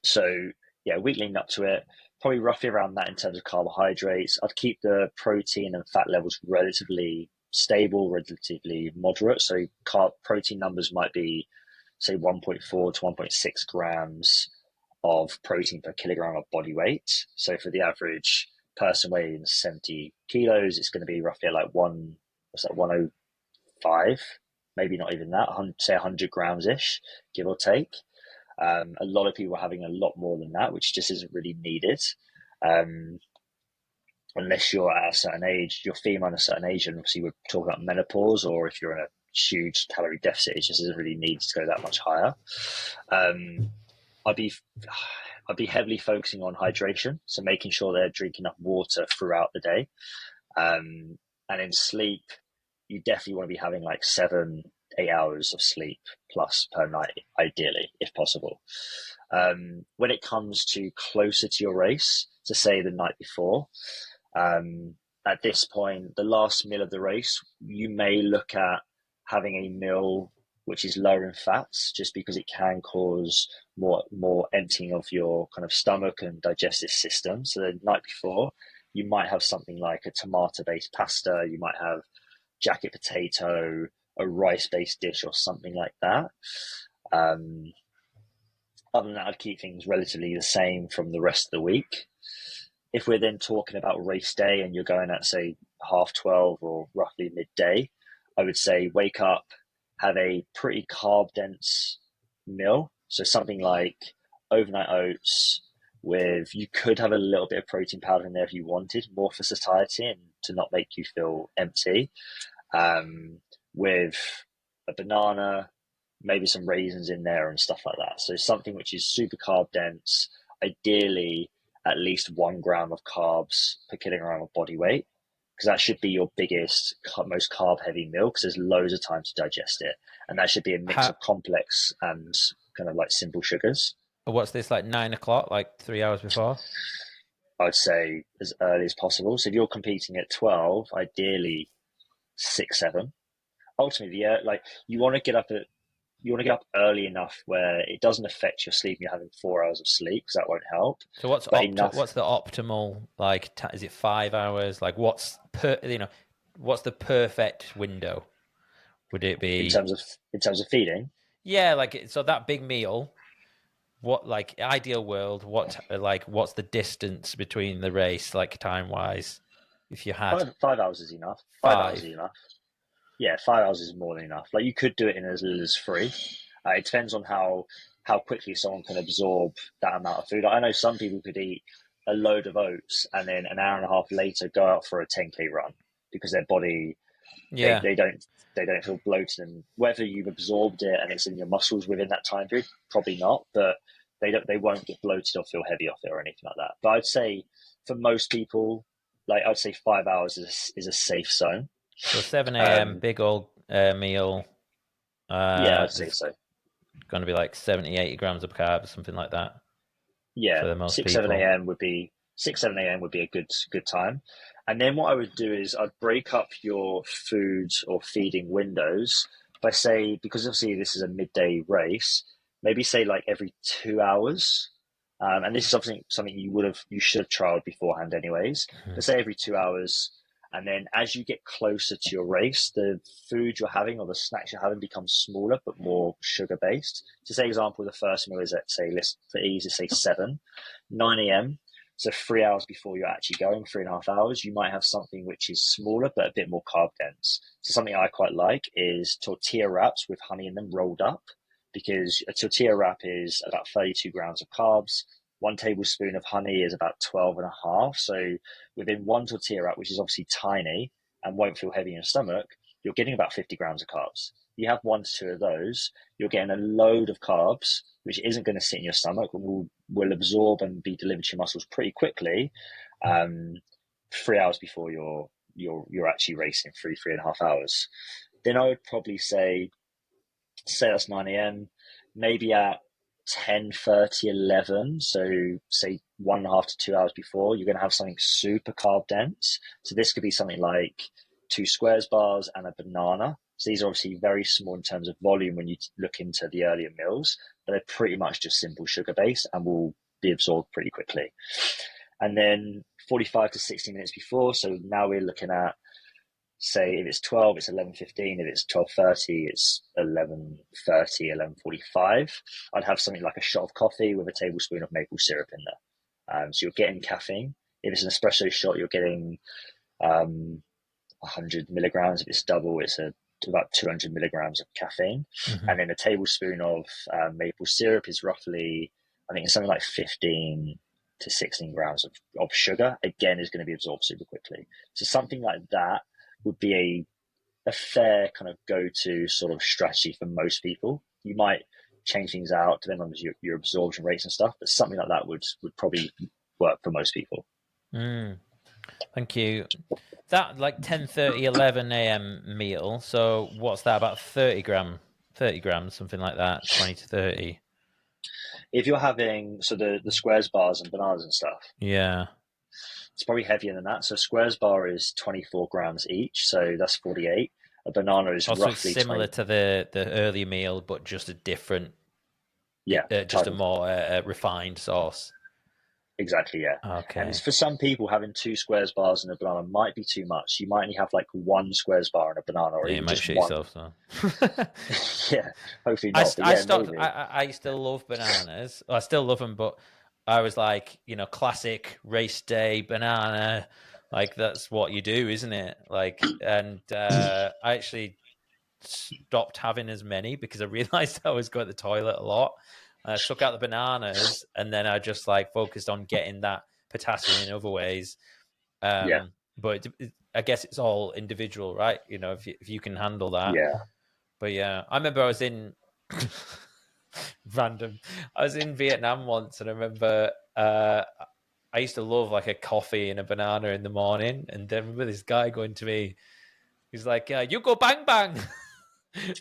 So yeah, week leading up to it, probably roughly around that in terms of carbohydrates. I'd keep the protein and fat levels relatively stable, relatively moderate. So protein numbers might be, say, 1.4 to 1.6 grams of protein per kilogram of body weight. So for the average person weighing 70 kilos, it's going to be roughly like 105, maybe not even that, say 100 grams ish, give or take. A lot of people are having a lot more than that, which just isn't really needed. Unless you're at a certain age, you're female at a certain age, and obviously we're talking about menopause, or if you're in a huge calorie deficit, it just doesn't really need to go that much higher. I'd be heavily focusing on hydration, so making sure they're drinking enough water throughout the day. And in sleep, you definitely want to be having like 7-8 hours of sleep plus per night, ideally, if possible. When it comes to closer to your race, to say the night before, at this point, the last meal of the race, you may look at having a meal which is lower in fats, just because it can cause more emptying of your kind of stomach and digestive system. So the night before, you might have something like a tomato-based pasta, you might have jacket potato, a rice-based dish or something like that. Other than that, I'd keep things relatively the same from the rest of the week. If we're then talking about race day and you're going at, say, 12:30 or roughly midday, I would say wake up, have a pretty carb-dense meal. So something like overnight oats you could have a little bit of protein powder in there if you wanted, more for satiety and to not make you feel empty. With a banana, maybe some raisins in there and stuff like that. So something which is super carb dense, ideally at least 1 gram of carbs per kilogram of body weight, because that should be your biggest, most carb heavy meal, because there's loads of time to digest it. And that should be a mix of complex and kind of like simple sugars.
What's this, like 9 o'clock, like 3 hours before?
I'd say as early as possible. So if you're competing at 12, ideally 6, 7. Ultimately, yeah, like you want to get up early enough where it doesn't affect your sleep. You're having 4 hours of sleep, because that won't help.
So what's the optimal, like, is it 5 hours? Like what's what's the perfect window? Would it be
in terms of feeding?
Yeah, like, so that big meal, what, like, ideal world, what's the distance between the race, like, time wise, if you had
5 hours is enough. 5 hours is enough. Yeah, 5 hours is more than enough. Like, you could do it in as little as 3. It depends on how quickly someone can absorb that amount of food. I know some people could eat a load of oats and then an hour and a half later go out for a 10K run, because their body, they don't feel bloated. And whether you've absorbed it and it's in your muscles within that time period, probably not, but they won't get bloated or feel heavy off it or anything like that. But I'd say for most people, like, I'd say 5 hours is a safe zone.
So 7 a.m. big old meal.
Yeah, I'd say so.
Going to be like 70, 80 grams of carbs, something like that.
Yeah, 7 a.m. would be a good time. And then what I would do is I'd break up your food or feeding windows by, say, because obviously this is a midday race, maybe say like every 2 hours. And this is something you should have trialed beforehand anyways. But say every 2 hours, and then as you get closer to your race, the food you're having or the snacks you're having becomes smaller but more sugar based. So, say example, the first meal is at, say, for ease, say 9 a.m. So 3 hours before you're actually going, 3.5 hours, you might have something which is smaller but a bit more carb dense. So something I quite like is tortilla wraps with honey in them rolled up, because a tortilla wrap is about 32 grams of carbs. 1 tablespoon of honey is about 12.5. So within one tortilla wrap, which is obviously tiny, and won't feel heavy in your stomach, you're getting about 50 grams of carbs. You have 1 to 2 of those, you're getting a load of carbs, which isn't going to sit in your stomach, but will absorb and be delivered to your muscles pretty quickly, 3 hours before you're actually racing, 3.5 hours. Then I would probably say that's 9 a.m. Maybe at 10:30, 11. So say 1.5 to 2 hours before, you're going to have something super carb dense. So this could be something like 2 squares bars and a banana. So these are obviously very small in terms of volume when you look into the earlier meals, but they're pretty much just simple sugar based and will be absorbed pretty quickly. And then 45 to 60 minutes before. So now we're looking at, say, if it's 12, it's 11:15. If it's 12:30, it's 11:30, 11:45. I'd have something like a shot of coffee with a tablespoon of maple syrup in there. So you're getting caffeine. If it's an espresso shot, you're getting 100 milligrams. If it's double, it's about 200 milligrams of caffeine. And then a tablespoon of maple syrup is roughly, I think it's something like 15 to 16 grams of sugar. Again, is going to be absorbed super quickly. So something like that would be a fair kind of go-to sort of strategy for most people. You might change things out depending on your absorption rates and stuff, but something like that would probably work for most people.
Thank you. That like 10:30, 11 a.m. meal. So what's that, about 30 grams, something like that, 20 to 30?
If you're having, so the squares bars and bananas and stuff.
Yeah.
It's probably heavier than that. So squares bar is 24 grams each. So that's 48. A banana is
also
roughly
similar
20.
to the early meal, but just a different, just a more refined sauce.
Exactly, yeah.
Okay.
And for some people, having 2 squares bars and a banana might be too much. You might only have like 1 squares bar and a banana, or even just one.
Yourself, so.
Yeah, hopefully not.
I still love bananas. I still love them, but I was like, classic race day banana. Like that's what you do, isn't it? Like, and I actually stopped having as many because I realized I was going to the toilet a lot. I took out the bananas and then I just like focused on getting that potassium in other ways. But I guess it's all individual, right? If you can handle that.
Yeah.
But yeah, I remember I was in random. I was in Vietnam once, and I remember I used to love like a coffee and a banana in the morning. And then I remember this guy going to me. He's like, "You go bang bang."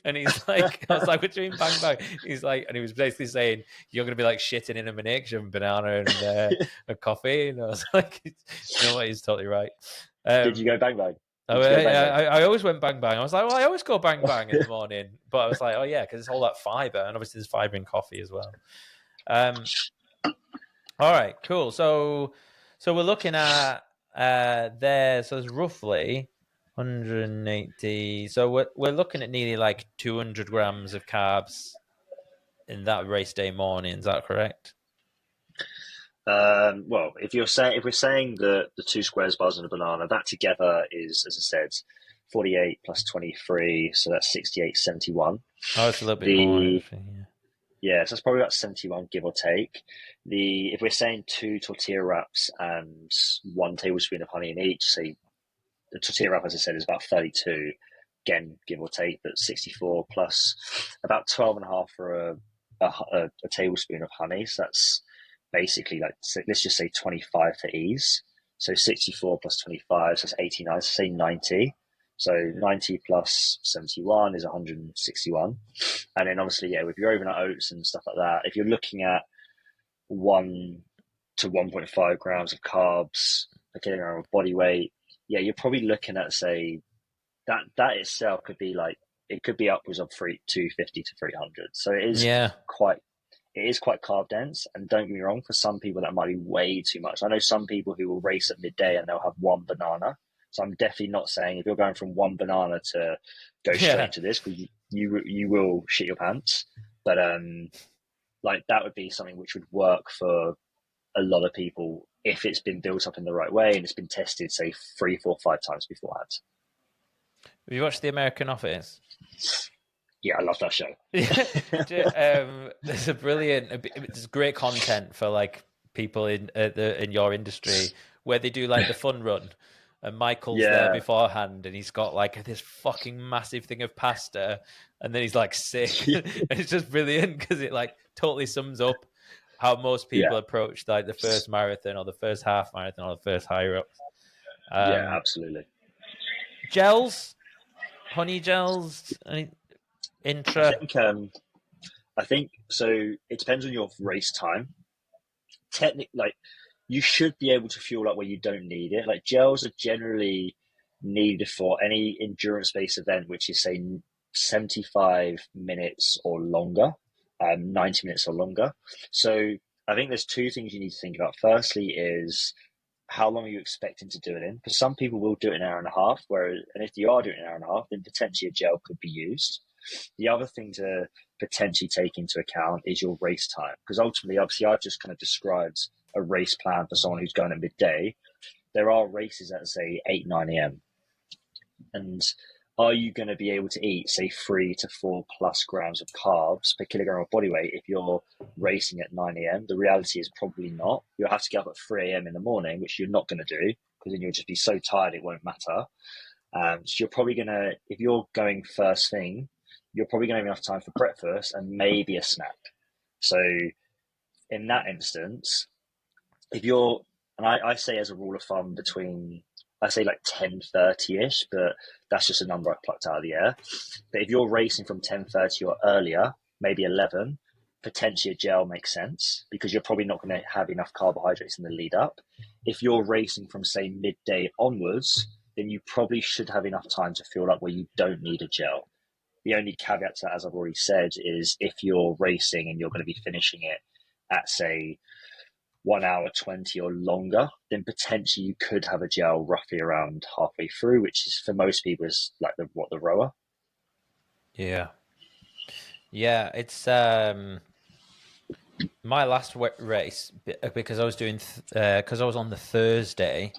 And he's like, I was like, what do you mean bang bang? He's like, and he was basically saying, you're going to be like shitting in a minute because you have a banana and a coffee. And I was like, you know what? He's totally right.
Did you go bang bang?
I always went bang bang. I was like, well, I always go bang bang in the morning. But I was like, oh yeah, because it's all that fiber. And obviously there's fiber in coffee as well. All right, cool. So we're looking at there. So there's roughly 180. So we're looking at nearly like 200 grams of carbs in that race day morning. Is that correct?
Well, if we're saying the 2 squares bars and a banana, that together is, as I said, 48 plus 23, so that's 68, 71.
Oh, it's a little bit more.
Yeah, so it's probably about 71, give or take. If we're saying 2 tortilla wraps and 1 tablespoon of honey in each, say the tortilla wrap, as I said, is about 32, again, give or take, but 64 plus about 12 and a half for a tablespoon of honey. So that's basically like, let's just say 25 for ease. So 64 plus 25, so that's 89, so say 90. So 90 plus 71 is 161. And then obviously, yeah, with your overnight oats and stuff like that, if you're looking at 1 to 1.5 grams of carbs per kilogram of body weight, yeah, you're probably looking at, say, that itself could be like, it could be upwards of 250 to 300. So it is quite carb dense. And don't get me wrong, for some people that might be way too much. I know some people who will race at midday and they'll have 1 banana. So I'm definitely not saying if you're going from 1 banana to go straight into this, because you will shit your pants. But like that would be something which would work for a lot of people if it's been built up in the right way and it's been tested, say 3, 4, 5 times beforehand.
Have you watched The American Office?
Yeah, I love that show.
There's great content for like people in your industry where they do like the fun run. and Michael's there beforehand, and he's got like this fucking massive thing of pasta, and then he's like sick. And it's just brilliant because it like totally sums up how most people approach like the first marathon or the first half marathon or the first HYROX.
Absolutely.
Gels, honey gels, intra.
I think so. It depends on your race time. Technically, like, you should be able to fuel up where you don't need it. Like, gels are generally needed for any endurance-based event, which is say 75 minutes or longer, 90 minutes or longer. So I think there's two things you need to think about. Firstly is how long are you expecting to do it in? Because some people will do it in an hour and a half, and if you are doing an hour and a half, then potentially a gel could be used. The other thing to potentially take into account is your race time, because ultimately, obviously, I've just kind of described a race plan for someone who's going at midday. There are races at, say, 8, 9 a.m. And are you going to be able to eat, say, 3 to 4 plus grams of carbs per kilogram of body weight if you're racing at 9 a.m.? The reality is probably not. You'll have to get up at 3 a.m. in the morning, which you're not going to do, because then you'll just be so tired it won't matter. So you're probably going to, if you're going first thing, you're probably going to have enough time for breakfast and maybe a snack. So in that instance, if you're, and I say as a rule of thumb between, I say like 10:30ish, but that's just a number I plucked out of the air. But if you're racing from 10:30 or earlier, maybe 11, potentially a gel makes sense, because you're probably not going to have enough carbohydrates in the lead up. If you're racing from, say, midday onwards, then you probably should have enough time to fuel up where you don't need a gel. The only caveat to that, as I've already said, is if you're racing and you're going to be finishing it at, say, 1 hour 20 or longer, then potentially you could have a gel roughly around halfway through, which is for most people is like the rower.
Yeah, it's my last race, because I was doing because I was on the Thursday,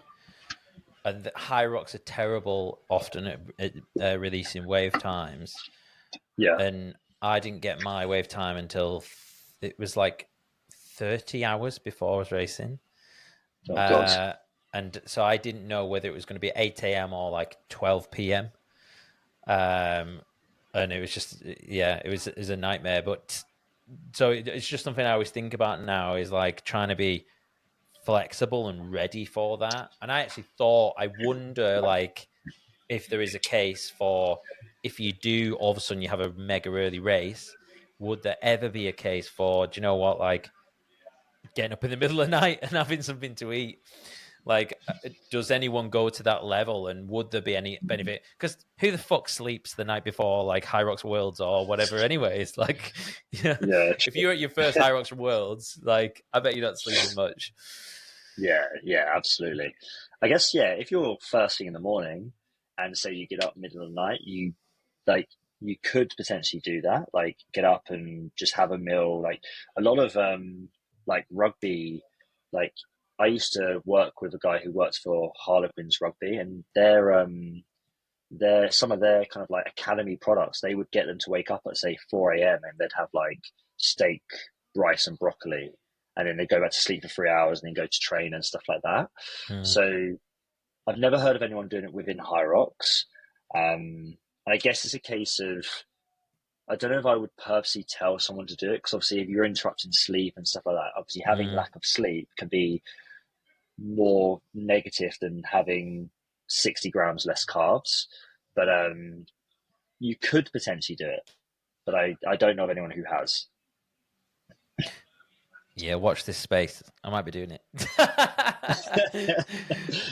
and the HYROX are terrible often at releasing wave times.
Yeah,
and I didn't get my wave time until it was like 30 hours before I was racing.
Oh, God.
And so I didn't know whether it was going to be 8 a.m. or like 12 p.m. And it was just, it was a nightmare. But so it's just something I always think about now, is like trying to be flexible and ready for that. And I actually thought, I wonder like if there is a case for, if you do all of a sudden you have a mega early race, would there ever be a case for, do you know what, like getting up in the middle of the night and having something to eat? Like, does anyone go to that level, and would there be any benefit? Because who the fuck sleeps the night before like HYROX Worlds or whatever anyways? Like, if you're at your first HYROX Worlds, like, I bet you're not sleeping much.
Yeah, absolutely. I guess, if you're first thing in the morning and say you get up middle of the night, you could potentially do that, like get up and just have a meal. Like a lot of like rugby, like I used to work with a guy who works for Harlequins Rugby, and they're some of their kind of like academy products, they would get them to wake up at, say, 4 a.m. and they'd have like steak, rice and broccoli, and then they go back to sleep for 3 hours and then go to train and stuff like that. So I've never heard of anyone doing it within HYROX. And I guess it's a case of, I don't know if I would purposely tell someone to do it, because obviously if you're interrupting sleep and stuff like that, obviously having lack of sleep can be more negative than having 60 grams less carbs. But you could potentially do it, but I don't know of anyone who has.
Yeah, watch this space. I might be doing it.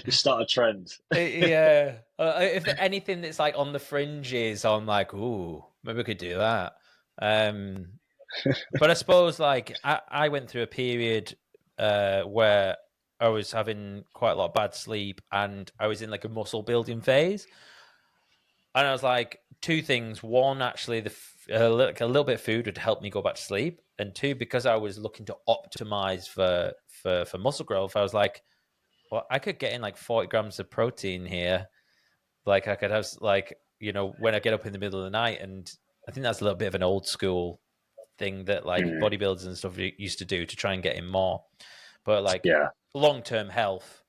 You start a trend.
Yeah. If anything that's like on the fringes, I'm like, ooh, maybe we could do that. But I suppose like I went through a period where I was having quite a lot of bad sleep, and I was in like a muscle building phase. And I was like, two things. One, actually, a little bit of food would help me go back to sleep. And two, because I was looking to optimize for muscle growth, I was like, well, I could get in like 40 grams of protein here. Like I could have like, when I get up in the middle of the night. And I think that's a little bit of an old school thing that like bodybuilders and stuff used to do to try and get in more. But like long-term health,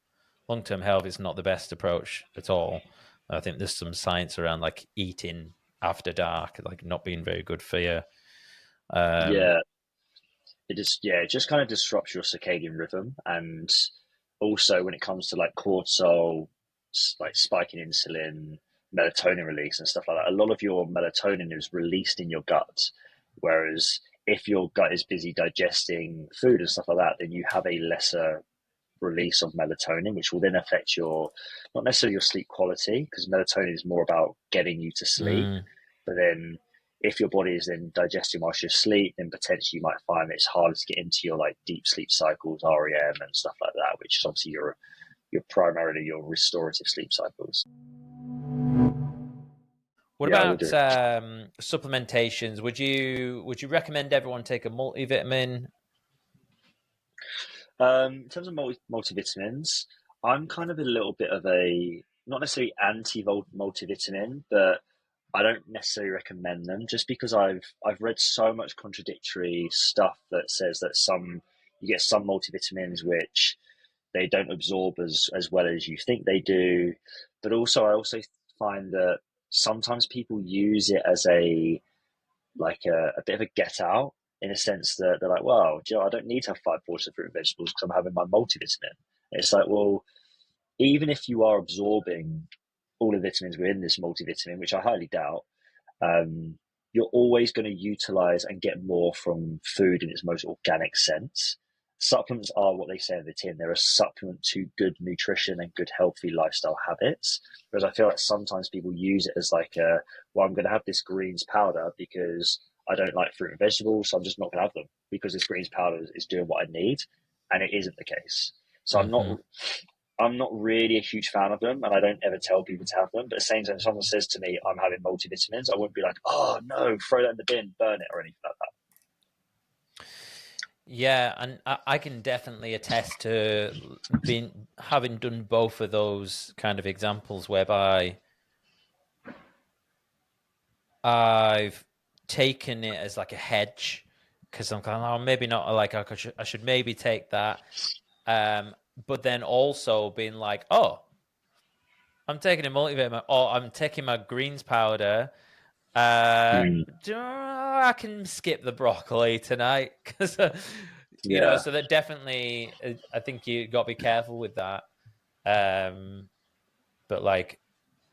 long-term health is not the best approach at all. I think there's some science around like eating after dark, like not being very good for you.
Yeah, it just kind of disrupts your circadian rhythm, and also when it comes to like cortisol, like spiking insulin, melatonin release and stuff like that, a lot of your melatonin is released in your gut, whereas if your gut is busy digesting food and stuff like that, then you have a lesser release of melatonin, which will then affect your, not necessarily your sleep quality, because melatonin is more about getting you to sleep. But then if your body is then digesting whilst you're asleep, then potentially you might find that it's harder to get into your like deep sleep cycles, REM and stuff like that, which is obviously your primarily your restorative sleep cycles.
What about supplementations? Would you recommend everyone take a multivitamin?
In terms of multivitamins, I'm kind of a little bit of a not necessarily anti multivitamin, but I don't necessarily recommend them just because I've read so much contradictory stuff that says that you get some multivitamins which they don't absorb as well as you think they do, but also I also find that sometimes people use it as a bit of a get out, in a sense that they're like, well, Joe, I don't need to have 5 quarters of fruit and vegetables because I'm having my multivitamin. And it's like, well, even if you are absorbing all the vitamins within this multivitamin, which I highly doubt, you're always going to utilize and get more from food in its most organic sense. Supplements are what they say in the tin. They're a supplement to good nutrition and good healthy lifestyle habits. Whereas I feel like sometimes people use it as like well, I'm going to have this greens powder because I don't like fruit and vegetables, so I'm just not going to have them because this greens powder is doing what I need, and it isn't the case. So I'm not really a huge fan of them, and I don't ever tell people to have them. But at the same time, if someone says to me, I'm having multivitamins, I wouldn't be like, oh no, throw that in the bin, burn it, or anything like that.
Yeah, and I can definitely attest to having done both of those kind of examples whereby I've taken it as like a hedge because I'm kind of, oh, maybe not, like I should maybe take that. But then also being like, oh, I'm taking a multivitamin, or I'm taking my greens powder. I can skip the broccoli tonight because, so that definitely, I think you got to be careful with that. But like,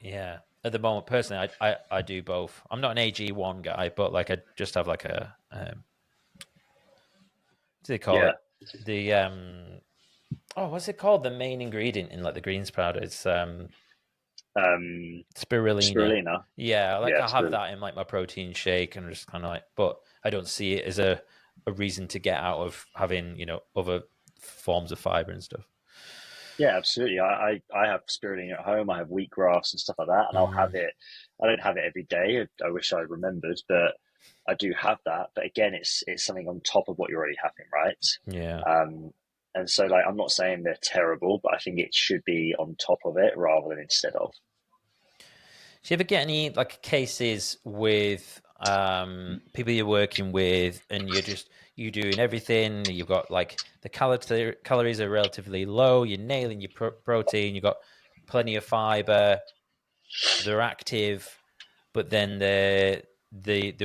yeah, at the moment, personally, I do both. I'm not an AG1 guy, but like I just have like a, what do they call it? The, what's it called? The main ingredient in like the greens powder. It's spirulina. Yeah, I have that in like my protein shake, and just kind of like, but I don't see it as a reason to get out of having other forms of fiber and stuff.
Yeah, absolutely. I have spirulina at home. I have wheatgrass and stuff like that, and I'll have it. I don't have it every day. I wish I remembered, but I do have that. But again, it's something on top of what you're already having, right?
Yeah.
And so like I'm not saying they're terrible, but I think it should be on top of it rather than instead of.
Do you ever get any like cases with people you're working with, and you're doing everything? You've got like the calories are relatively low. You're nailing your protein. You've got plenty of fiber. They're active, but then the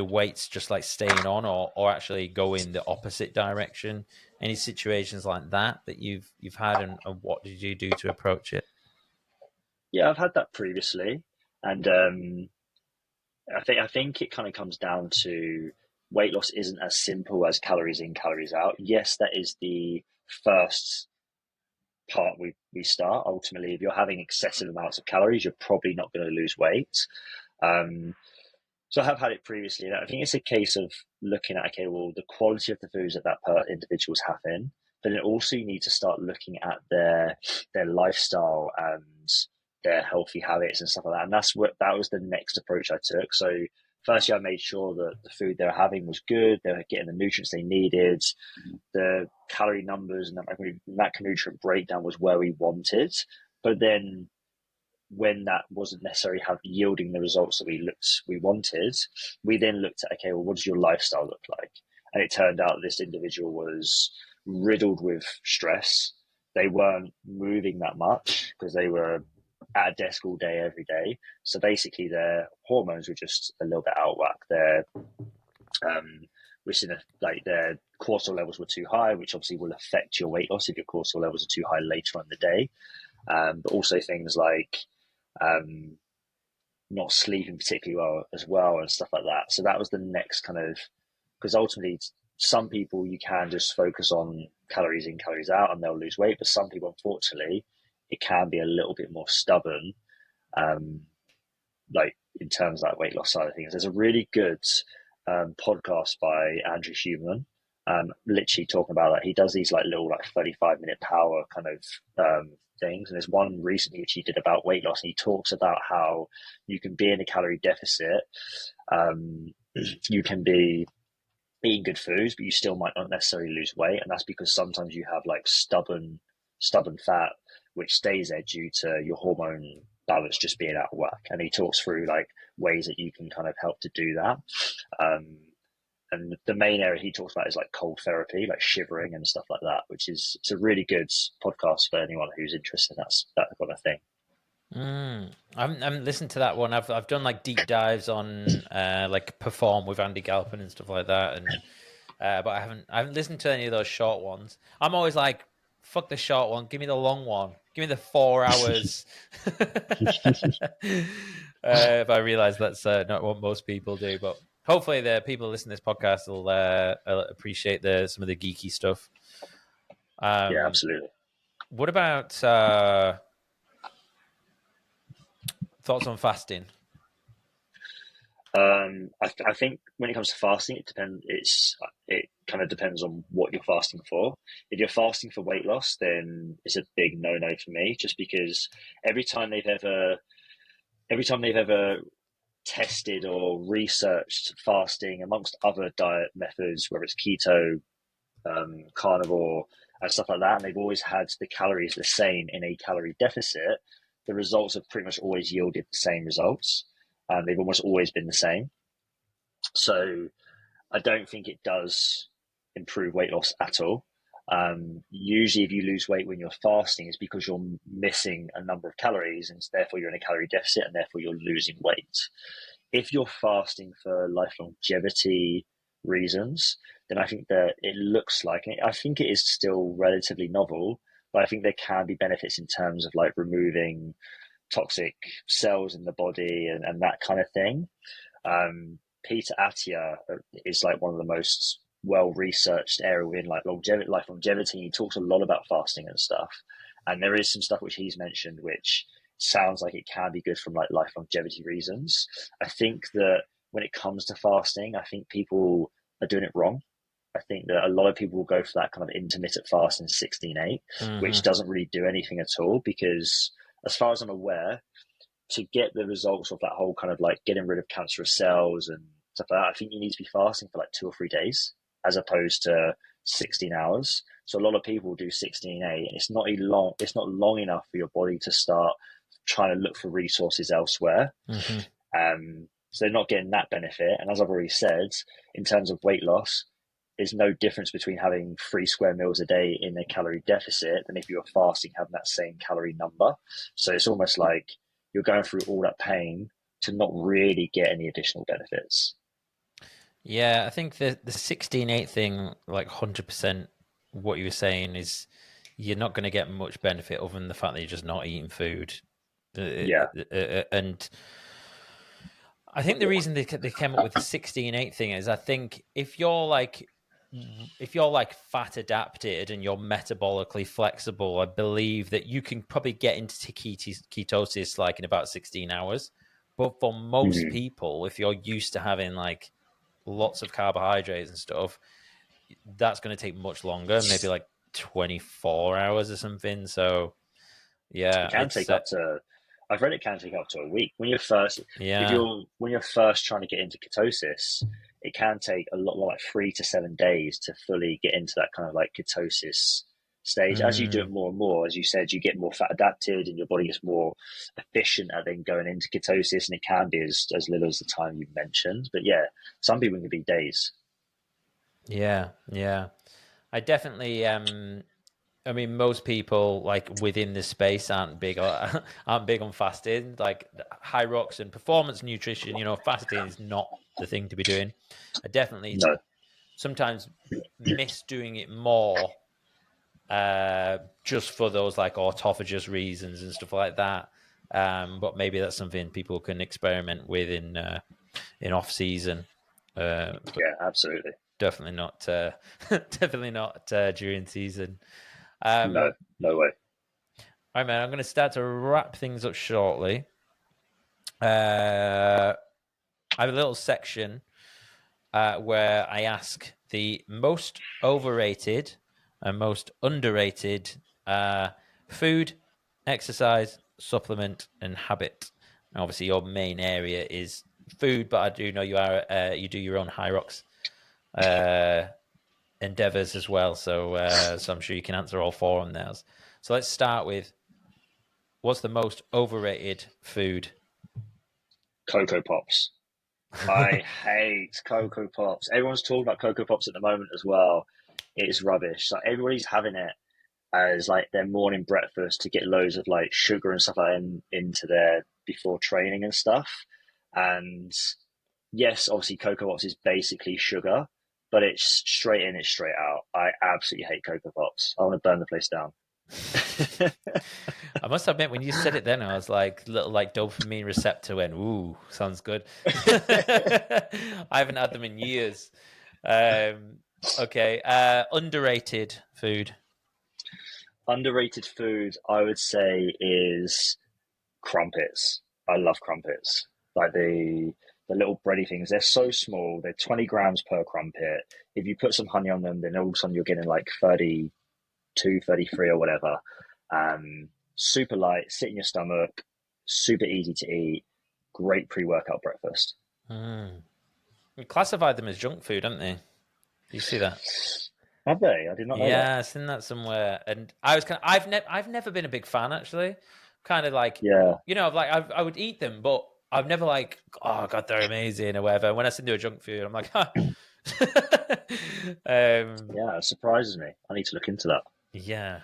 weight's just like staying on, or actually go in the opposite direction. Any situations like that you've had, and what did you do to approach it?
Yeah, I've had that previously, and I think it kind of comes down to weight loss isn't as simple as calories in, calories out. Yes, that is the first part we start. Ultimately, if you're having excessive amounts of calories, you're probably not going to lose weight. So I have had it previously, and I think it's a case of looking at, okay, well, the quality of the foods that individual's having, but then also you need to start looking at their lifestyle and their healthy habits and stuff like that. And that was the next approach I took. So firstly, I made sure that the food they were having was good. They were getting the nutrients they needed. The calorie numbers and that macronutrient breakdown was where we wanted. But then when that wasn't necessarily yielding the results that we wanted, we then looked at, okay, well, what does your lifestyle look like? And it turned out this individual was riddled with stress. they weren't moving that much because they were at a desk all day, every day. So basically their hormones were just a little bit out of whack. Their cortisol levels were too high, which obviously will affect your weight loss if your cortisol levels are too high later on in the day. But also things like not sleeping particularly well as well and stuff like that. So that was the next kind of, because ultimately some people you can just focus on calories in, calories out and they'll lose weight. But some people, unfortunately, it can be a little bit more stubborn, like in terms of that weight loss side of things. There's a really good podcast by Andrew Huberman, literally talking about that. He does these like little like 35-minute power kind of things, and there's one recently which he did about weight loss, and he talks about how you can be in a calorie deficit, you can be eating good foods, but you still might not necessarily lose weight, and that's because sometimes you have like stubborn fat which stays there due to your hormone balance just being out of whack. And he talks through like ways that you can kind of help to do that. And the main area he talks about is like cold therapy, like shivering and stuff like that, which is, it's a really good podcast for anyone who's interested in that kind of thing.
I haven't listened to that one. I've done like deep dives on like Perform with Andy Galpin and stuff like that, and but I haven't listened to any of those short ones. I'm always like, fuck the short one, give me the long one, give me the 4 hours. If I realize that's not what most people do, but hopefully the people listening to this podcast will appreciate some of the geeky stuff.
Yeah, absolutely.
What about thoughts on fasting?
I think when it comes to fasting, it kind of depends on what you're fasting for. If you're fasting for weight loss, then it's a big no-no for me, just because every time they've ever tested or researched fasting amongst other diet methods, whether it's keto, carnivore, and stuff like that, and they've always had the calories the same in a calorie deficit, the results have pretty much always yielded the same results. They've almost always been the same. So I don't think it does improve weight loss at all. Usually if you lose weight when you're fasting, it's because you're missing a number of calories, and therefore you're in a calorie deficit, and therefore you're losing weight. If you're fasting for life longevity reasons, then I think that it looks like, I think it is still relatively novel, but I think there can be benefits in terms of like removing toxic cells in the body and that kind of thing. Peter Attia is like one of the most well-researched area in like life longevity. He talks a lot about fasting and stuff. And there is some stuff which he's mentioned, which sounds like it can be good from like life longevity reasons. I think that when it comes to fasting, I think people are doing it wrong. I think that a lot of people will go for that kind of intermittent fasting 16-8, which doesn't really do anything at all, because as far as I'm aware, to get the results of that whole kind of like getting rid of cancerous cells and stuff like that, I think you need to be fasting for like 2 or 3 days as opposed to 16 hours. So a lot of people do 16-8, and it's not long enough for your body to start trying to look for resources elsewhere. So they're not getting that benefit. And as I've already said, in terms of weight loss, there's no difference between having 3 square meals a day in a calorie deficit than if you're fasting having that same calorie number. So it's almost like you're going through all that pain to not really get any additional benefits.
Yeah, I think the 16-8 thing, like 100%, what you were saying is you're not going to get much benefit other than the fact that you're just not eating food.
Yeah.
And I think the reason they came up with the 16-8 thing is, I think if you're like fat adapted and you're metabolically flexible, I believe that you can probably get into ketosis like in about 16 hours. But for most people, if you're used to having like lots of carbohydrates and stuff, that's going to take much longer, maybe like 24 hours or something. So yeah,
it can take up to, I've read it can take up to a week. When you're first trying to get into ketosis, it can take a lot more, like 3 to 7 days to fully get into that kind of like ketosis stage. As you do it more and more, as you said, you get more fat adapted and your body is more efficient at then going into ketosis, and it can be as little as the time you mentioned. But yeah, some people can be days.
Yeah. I definitely I mean, most people like within this space aren't big on fasting. Like HYROX and performance nutrition, fasting is not the thing to be doing. I definitely
No.
sometimes miss doing it more, just for those like autophagus reasons and stuff like that. But maybe that's something people can experiment with in off season. But
Yeah, absolutely.
definitely not, definitely not during season.
No way.
All right, man. I'm going to start to wrap things up shortly. I have a little section where I ask the most overrated and most underrated food, exercise, supplement, and habit. And obviously, your main area is food, but I do know you do your own HYROX endeavors as well. So I'm sure you can answer all four on those. So let's start with, what's the most overrated food?
Cocoa Pops. I hate Cocoa Pops. Everyone's talking about Cocoa Pops at the moment as well. It's rubbish. Like everybody's having it as like their morning breakfast to get loads of like sugar and stuff like that into their before training and stuff. And yes, obviously Cocoa Pops is basically sugar, but it's straight in, it's straight out. I absolutely hate Cocoa Pops. I want to burn the place down.
I must admit, when you said it then, I was like, little like dopamine receptor went, ooh, sounds good. I haven't had them in years. Okay. Underrated food.
Underrated food, I would say, is crumpets. I love crumpets. Like the little bready things. They're so small. They're 20 grams per crumpet. If you put some honey on them, then all of a sudden you're getting like 32, 33 or whatever. Super light, sit in your stomach, super easy to eat, great pre-workout breakfast.
We classified them as junk food, haven't they? Do you see that?
Have they? I did not know that.
Yeah, I've seen that somewhere. And I was I've never been a big fan, actually. Kind of like,
Yeah.
I would eat them, but I've never like, oh God, they're amazing or whatever. When I send to a junk food, I'm like, huh.
Yeah, it surprises me. I need to look into that.
Yeah.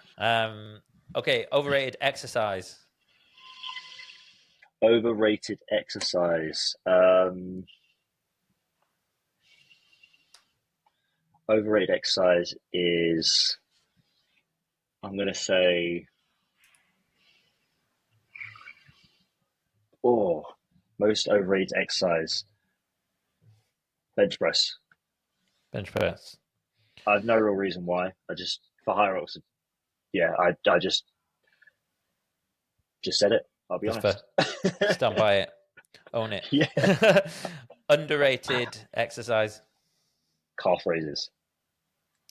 Okay, overrated exercise.
Overrated exercise. Overrated exercise is, I'm going to say, most overrated exercise, bench press.
Bench press.
I have no real reason why. For HYROX, yeah, I just said it. I'll be honest.
Stand by it. Own it.
Yeah.
Underrated exercise.
Calf raises.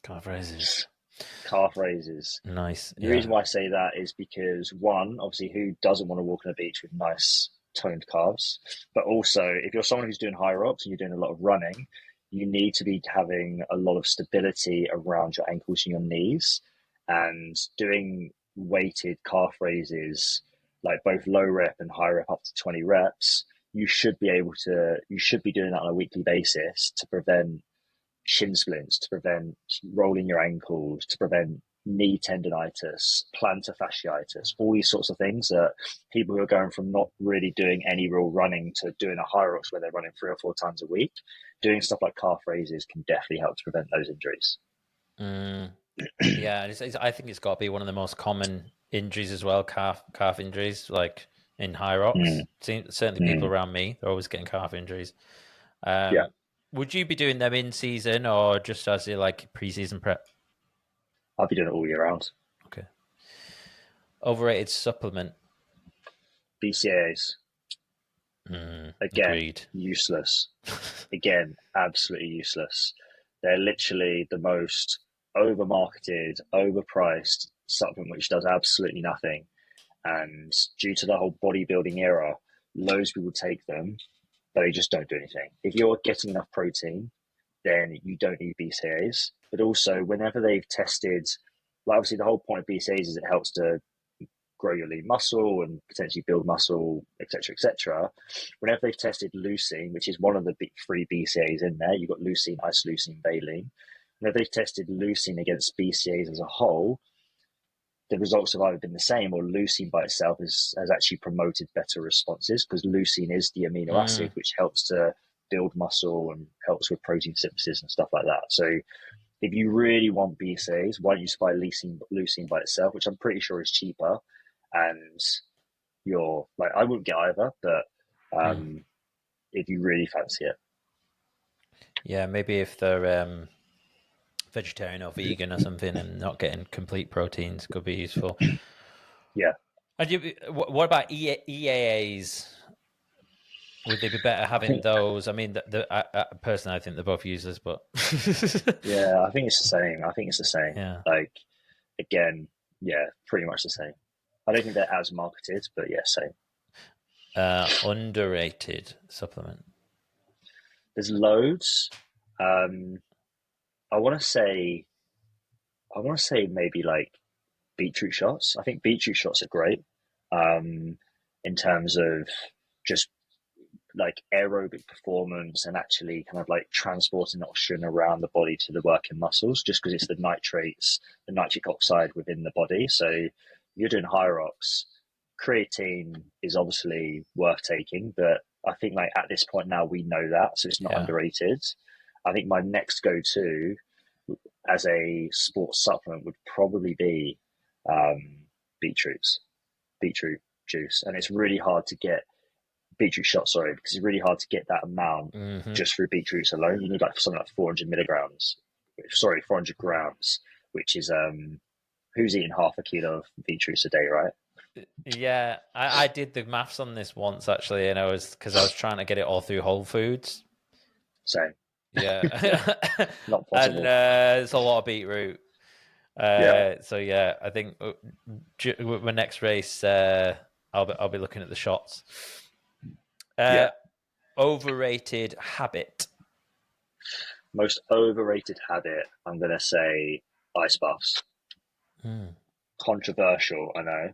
Calf raises.
Calf raises.
Nice.
The reason why I say that is because, one, obviously, who doesn't want to walk on a beach with nice toned calves? But also, if you're someone who's doing HYROX and you're doing a lot of running, you need to be having a lot of stability around your ankles and your knees. And doing weighted calf raises, like both low rep and high rep up to 20 reps, you should be doing that on a weekly basis to prevent shin splints, to prevent rolling your ankles, to prevent knee tendonitis, plantar fasciitis, all these sorts of things that people who are going from not really doing any real running to doing a HYROX where they're running 3 or 4 times a week, doing stuff like calf raises can definitely help to prevent those injuries.
Yeah, I think it's got to be one of the most common injuries as well, calf injuries, like in HYROX. Certainly people around me, they're always getting calf injuries.
Yeah.
Would you be doing them in season or just as like pre-season prep?
I'll be doing it all year round.
Okay. Overrated supplement.
BCAAs. Again,
agreed.
Useless. Again, absolutely useless. They're literally the most over-marketed, overpriced supplement which does absolutely nothing. And due to the whole bodybuilding era, loads of people take them, but they just don't do anything. If you're getting enough protein, then you don't need BCAAs. But also, whenever they've tested, like obviously the whole point of BCAAs is it helps to grow your lean muscle and potentially build muscle, etc., etc. Whenever they've tested leucine, which is one of the big 3 BCAAs in there, you've got leucine, isoleucine, valine. Whenever they've tested leucine against BCAAs as a whole, the results have either been the same, or leucine by itself has actually promoted better responses, because leucine is the amino acid which helps to build muscle and helps with protein synthesis and stuff like that. So if you really want BCAAs, why don't you just buy leucine by itself, which I'm pretty sure is cheaper, and you're like, I wouldn't get either, but if you really fancy it.
Yeah, maybe if they're vegetarian or vegan or something and not getting complete proteins, could be useful.
Yeah.
And what about EAAs? Would they be better having those? I mean, personally, I think they're both useless, but
yeah, I think it's the same.
Yeah.
Like, again, yeah, pretty much the same. I don't think they're as marketed, but yeah, same.
Underrated supplement.
There's loads. I want to say maybe like beetroot shots. I think beetroot shots are great in terms of just like aerobic performance and actually kind of like transporting oxygen around the body to the working muscles, just because it's the nitric oxide within the body. So you're doing HYROX, creatine is obviously worth taking, but I think like at this point now we know that, so it's not underrated. I think my next go-to as a sports supplement would probably be beetroot juice, and it's really hard to get beetroot shot, because it's really hard to get that amount just through beetroots alone. You need like something like 400 grams, which is who's eating half a kilo of beetroots a day, right?
Yeah, I did the maths on this once actually, and because I was trying to get it all through Whole Foods.
Same.
Yeah.
Not possible.
And it's a lot of beetroot. So yeah, I think my next race, I'll be looking at the shots. Overrated habit.
Most overrated habit, I'm gonna say ice baths. Controversial, I know.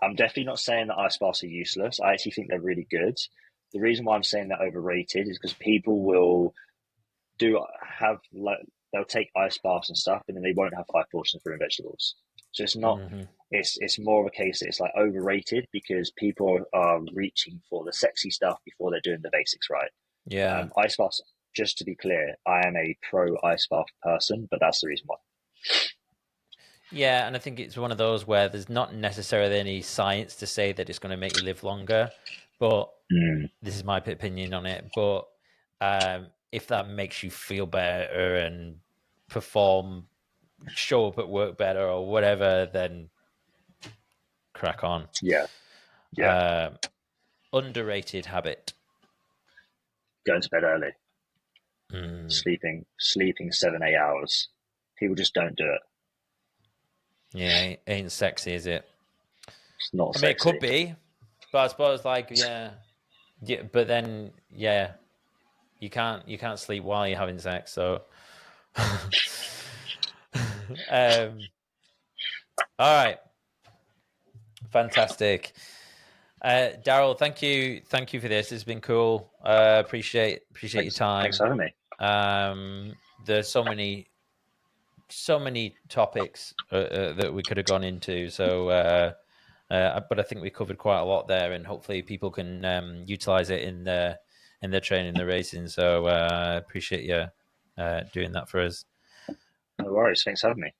I'm definitely not saying that ice baths are useless. I actually think they're really good. The reason why I'm saying they're overrated is because people will they'll take ice baths and stuff, and then they won't have 5 portions of fruit and vegetables. So it's not. It's more of a case that it's like overrated because people are reaching for the sexy stuff before they're doing the basics right.
Yeah.
Ice baths. Just to be clear, I am a pro ice bath person, but that's the reason why.
Yeah, and I think it's one of those where there's not necessarily any science to say that it's going to make you live longer, but this is my opinion on it. But if that makes you feel better and show up at work better or whatever, then crack on.
Yeah.
Underrated habit.
Going to bed early. Sleeping 7-8 hours. People just don't do it.
Yeah, ain't sexy, is it?
It's not sexy.
I mean, it could be, but I suppose yeah, but then you can't sleep while you're having sex, so all right, fantastic. Daryl, thank you for this. It's been cool. Appreciate your time.
Thanks for having me.
There's so many topics that we could have gone into. So, but I think we covered quite a lot there, and hopefully people can utilize it in their training, their racing. So, appreciate you doing that for us.
No worries. Thanks for having me.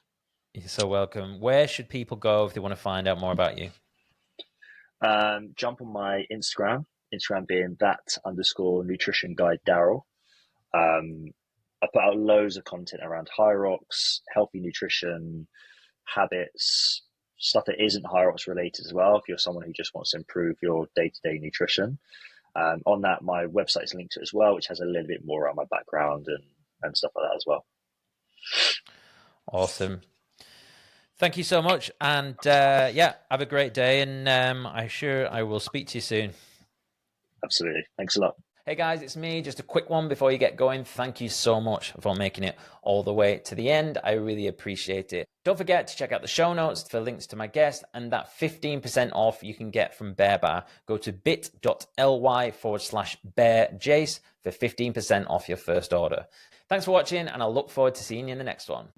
You're so welcome. Where should people go if they want to find out more about you?
Jump on my Instagram being _nutrition guide Daryl. I put out loads of content around HYROX, healthy nutrition, habits, stuff that isn't HYROX related as well, if you're someone who just wants to improve your day-to-day nutrition. On that, my website is linked to it as well, which has a little bit more around my background and stuff like that as well.
Awesome. Thank you so much. And have a great day. And I will speak to you soon.
Absolutely. Thanks a lot.
Hey guys, it's me. Just a quick one before you get going. Thank you so much for making it all the way to the end. I really appreciate it. Don't forget to check out the show notes for links to my guest and that 15% off you can get from Bear Bar. Go to bit.ly/BearJace for 15% off your first order. Thanks for watching, and I'll look forward to seeing you in the next one.